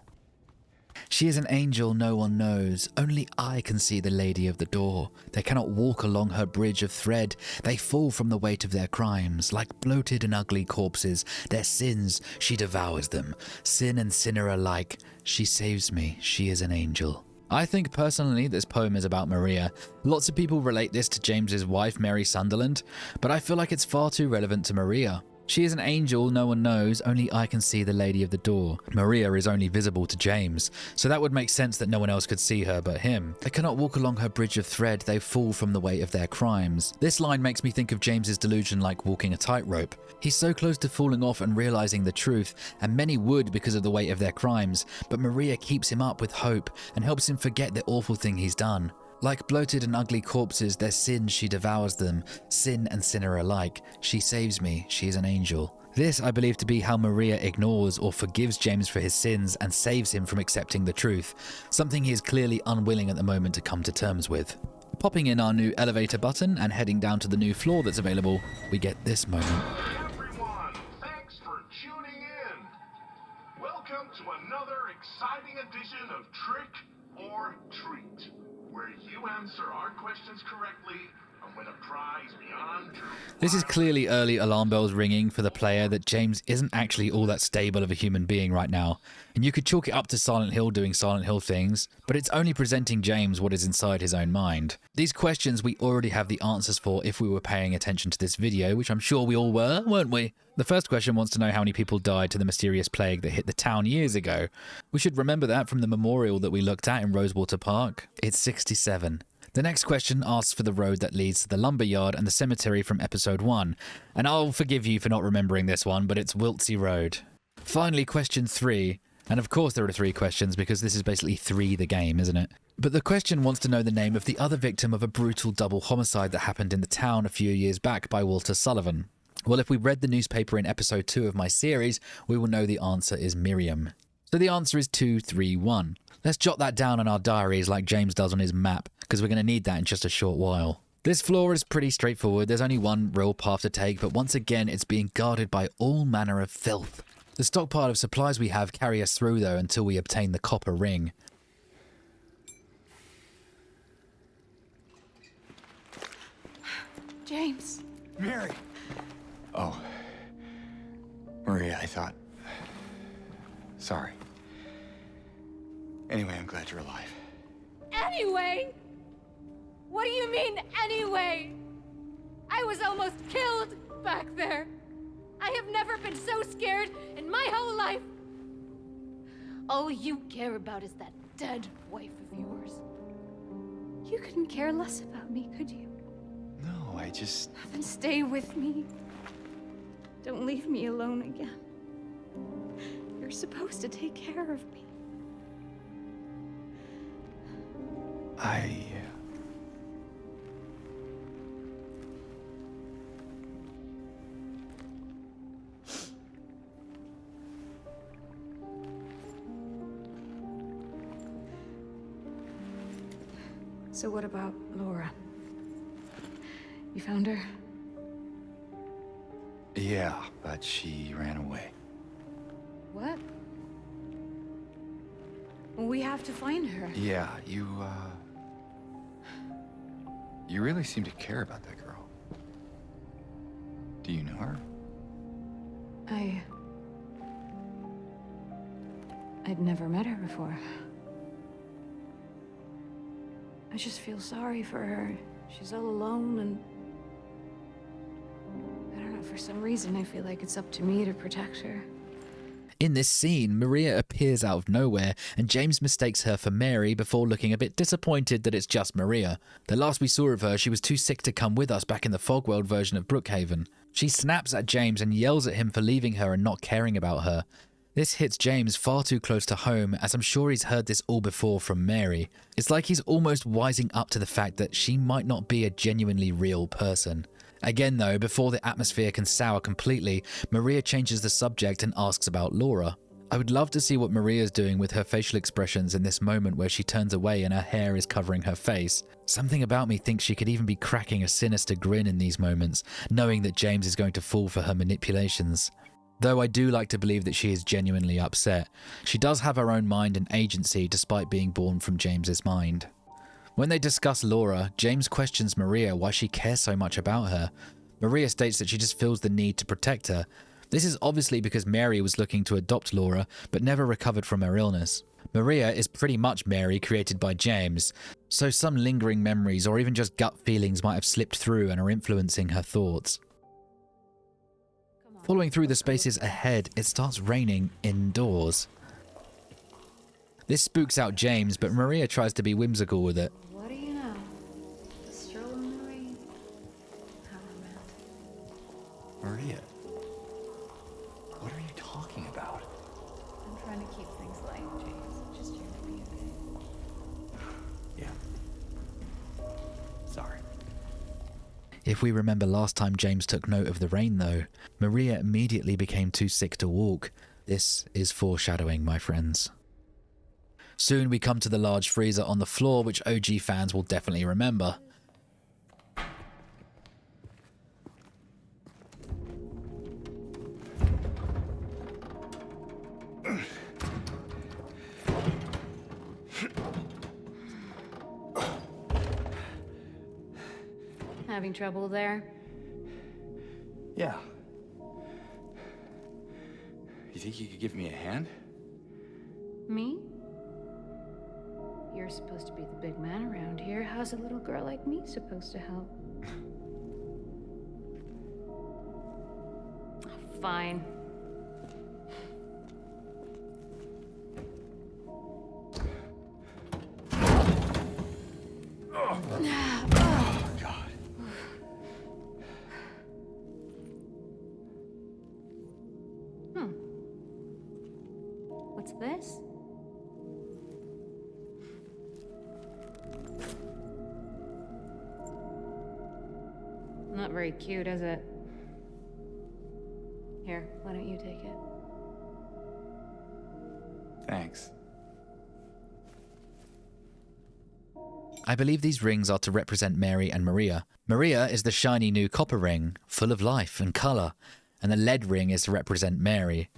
She is an angel no one knows. Only I can see the lady of the door. They cannot walk along her bridge of thread. They fall from the weight of their crimes. Like bloated and ugly corpses, their sins, she devours them. Sin and sinner alike. She saves me. She is an angel. I think personally this poem is about Maria. Lots of people relate this to James's wife Mary Sunderland, but I feel like it's far too relevant to Maria. She is an angel no one knows, only I can see the lady of the door. Maria is only visible to James, so that would make sense that no one else could see her but him. They cannot walk along her bridge of thread, they fall from the weight of their crimes. This line makes me think of James's delusion like walking a tightrope. He's so close to falling off and realizing the truth, and many would because of the weight of their crimes, but Maria keeps him up with hope and helps him forget the awful thing he's done. Like bloated and ugly corpses, their sins she devours them, sin and sinner alike. She saves me, she is an angel. This I believe to be how Maria ignores or forgives James for his sins and saves him from accepting the truth, something he is clearly unwilling at the moment to come to terms with. Popping in our new elevator button and heading down to the new floor that's available, we get this moment. Everyone, thanks for tuning in. Welcome to another exciting edition of Trick or Treat, where you answer our questions correctly and win a prize beyond your... This is clearly early alarm bells ringing for the player that James isn't actually all that stable of a human being right now, and you could chalk it up to Silent Hill doing Silent Hill things, but it's only presenting James what is inside his own mind. These questions we already have the answers for if we were paying attention to this video, which I'm sure we all were, weren't we? The first question wants to know how many people died to the mysterious plague that hit the town years ago. We should remember that from the memorial that we looked at in Rosewater Park. It's 67. The next question asks for the road that leads to the lumberyard and the cemetery from episode 1. And I'll forgive you for not remembering this one, but it's Wiltsey Road. Finally, question 3. And of course there are 3 questions because this is basically 3 the game, isn't it? But the question wants to know the name of the other victim of a brutal double homicide that happened in the town a few years back by Walter Sullivan. Well, if we read the newspaper in episode 2 of my series, we will know the answer is Miriam. So the answer is 231. Let's jot that down in our diaries like James does on his map, because we're going to need that in just a short while. This floor is pretty straightforward. There's only one real path to take, but once again, it's being guarded by all manner of filth. The stockpile of supplies we have carry us through, though, until we obtain the copper ring. James. Mary! Oh. Maria, I thought... Sorry. Anyway, I'm glad you're alive. Anyway? What do you mean, anyway? I was almost killed back there. I have never been so scared in my whole life. All you care about is that dead wife of yours. You couldn't care less about me, could you? No, I just... Then stay with me. Don't leave me alone again. You're supposed to take care of me. So what about Laura? You found her? Yeah, but she ran away. What? We have to find her. Yeah, you really seem to care about that girl. Do you know her? I'd never met her before. I just feel sorry for her. She's all alone and... I don't know, for some reason I feel like it's up to me to protect her. In this scene, Maria appears out of nowhere and James mistakes her for Mary before looking a bit disappointed that it's just Maria. The last we saw of her, she was too sick to come with us back in the Fogworld version of Brookhaven. She snaps at James and yells at him for leaving her and not caring about her. This hits James far too close to home, as I'm sure he's heard this all before from Mary. It's like he's almost wising up to the fact that she might not be a genuinely real person. Again though, before the atmosphere can sour completely, Maria changes the subject and asks about Laura. I would love to see what Maria's doing with her facial expressions in this moment where she turns away and her hair is covering her face. Something about me thinks she could even be cracking a sinister grin in these moments, knowing that James is going to fall for her manipulations. Though I do like to believe that she is genuinely upset. She does have her own mind and agency despite being born from James's mind. When they discuss Laura, James questions Maria why she cares so much about her. Maria states that she just feels the need to protect her. This is obviously because Mary was looking to adopt Laura, but never recovered from her illness. Maria is pretty much Mary created by James, so some lingering memories or even just gut feelings might have slipped through and are influencing her thoughts. Following through the spaces ahead, it starts raining indoors. This spooks out James, but Maria tries to be whimsical with it. What do you know? A stroll in the rain. How romantic. Maria, what are you talking about? I'm trying to keep things light, James. Just here to be okay. Yeah. Sorry. If we remember last time James took note of the rain though, Maria immediately became too sick to walk. This is foreshadowing, my friends. Soon we come to the large freezer on the floor, which OG fans will definitely remember. Having trouble there? Yeah. You think you could give me a hand? Me? You're supposed to be the big man around here. How's a little girl like me supposed to help? Fine. Oh, God. What's this? Not very cute, is it? Here, why don't you take it? Thanks. I believe these rings are to represent Mary and Maria. Maria is the shiny new copper ring, full of life and colour, and the lead ring is to represent Mary.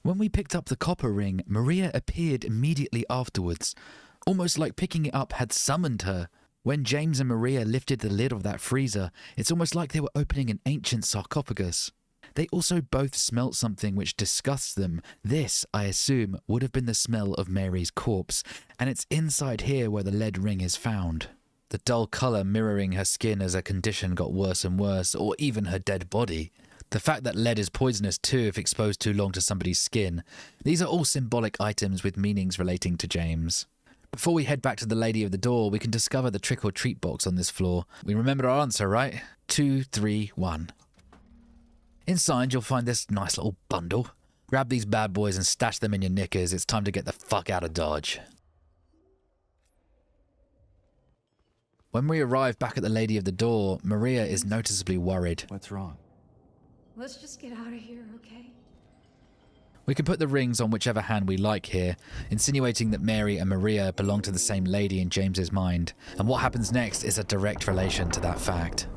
When we picked up the copper ring, Maria appeared immediately afterwards, almost like picking it up had summoned her. When James and Maria lifted the lid of that freezer, it's almost like they were opening an ancient sarcophagus. They also both smelt something which disgusts them. This, I assume, would have been the smell of Mary's corpse, and it's inside here where the lead ring is found. The dull colour mirroring her skin as her condition got worse and worse, or even her dead body. The fact that lead is poisonous too if exposed too long to somebody's skin. These are all symbolic items with meanings relating to James. Before we head back to the lady of the door, we can discover the trick or treat box on this floor. We remembered our answer, right? 2, 3, 1. Inside, you'll find this nice little bundle. Grab these bad boys and stash them in your knickers. It's time to get the fuck out of Dodge. When we arrive back at the lady of the door, Maria is noticeably worried. What's wrong? Let's just get out of here, okay? We can put the rings on whichever hand we like here, insinuating that Mary and Maria belong to the same lady in James's mind. And what happens next is a direct relation to that fact.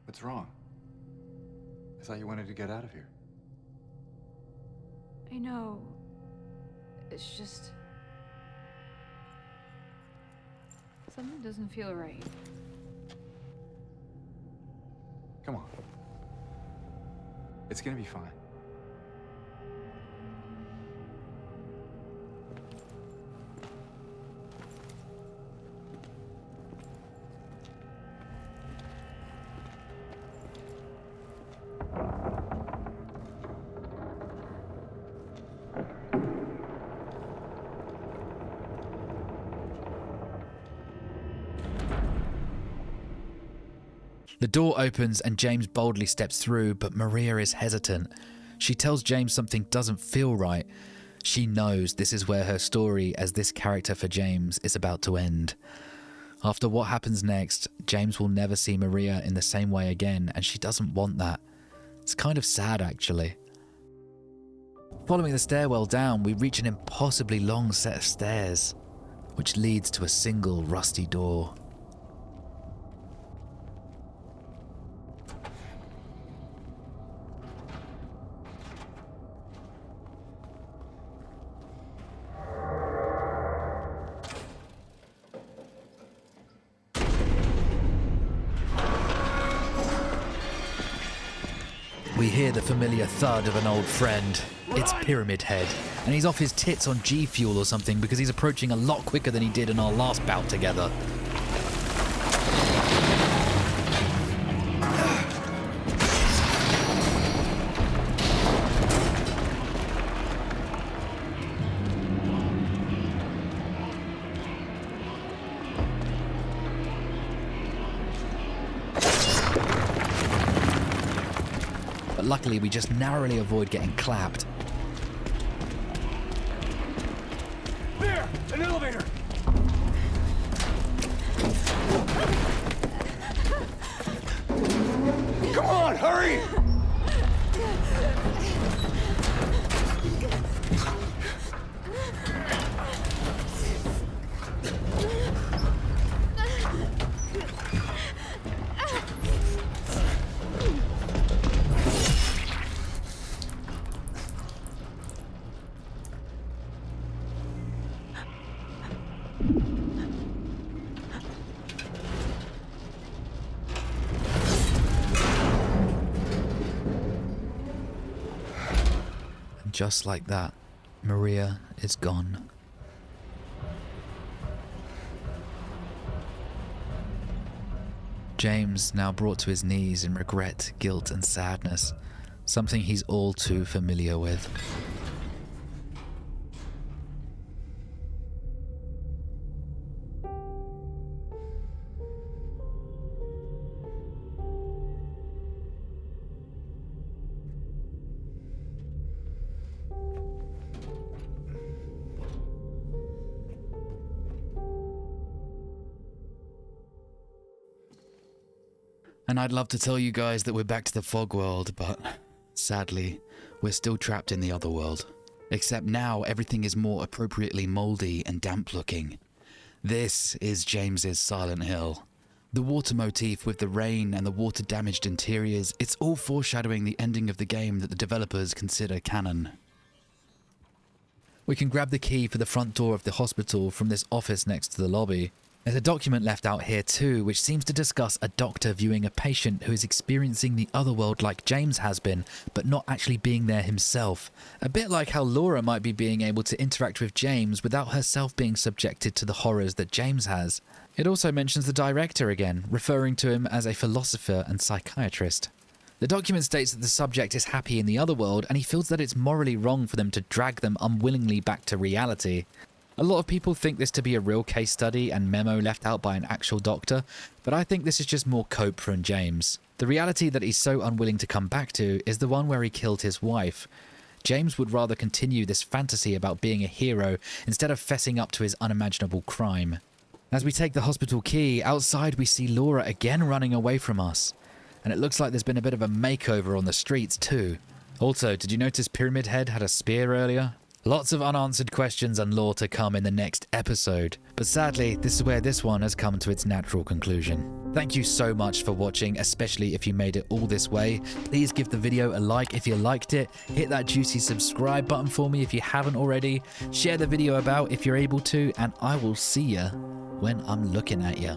What's wrong? I thought you wanted to get out of here. I know. It's just... something doesn't feel right. Come on. It's gonna be fine. The door opens and James boldly steps through, but Maria is hesitant. She tells James something doesn't feel right. She knows this is where her story as this character for James is about to end. After what happens next, James will never see Maria in the same way again, and she doesn't want that. It's kind of sad, actually. Following the stairwell down, we reach an impossibly long set of stairs, which leads to a single rusty door. We hear the familiar thud of an old friend. It's Pyramid Head, and he's off his tits on G Fuel or something because he's approaching a lot quicker than he did in our last bout together. But luckily, we just narrowly avoid getting clapped. There! An elevator! Come on, hurry! Just like that, Maria is gone. James, now brought to his knees in regret, guilt, and sadness, something he's all too familiar with. And I'd love to tell you guys that we're back to the fog world, but sadly, we're still trapped in the other world. Except now everything is more appropriately moldy and damp looking. This is James's Silent Hill. The water motif with the rain and the water damaged interiors, it's all foreshadowing the ending of the game that the developers consider canon. We can grab the key for the front door of the hospital from this office next to the lobby. There's a document left out here too, which seems to discuss a doctor viewing a patient who is experiencing the other world like James has been, but not actually being there himself. A bit like how Laura might be being able to interact with James without herself being subjected to the horrors that James has. It also mentions the director again, referring to him as a philosopher and psychiatrist. The document states that the subject is happy in the other world, and he feels that it's morally wrong for them to drag them unwillingly back to reality. A lot of people think this to be a real case study and memo left out by an actual doctor, but I think this is just more cope from James. The reality that he's so unwilling to come back to is the one where he killed his wife. James would rather continue this fantasy about being a hero instead of fessing up to his unimaginable crime. As we take the hospital key, outside we see Laura again running away from us. And it looks like there's been a bit of a makeover on the streets too. Also, did you notice Pyramid Head had a spear earlier? Lots of unanswered questions and lore to come in the next episode, but sadly, this is where this one has come to its natural conclusion. Thank you so much for watching, especially if you made it all this way. Please give the video a like if you liked it, hit that juicy subscribe button for me if you haven't already, share the video about if you're able to, and I will see ya when I'm looking at ya.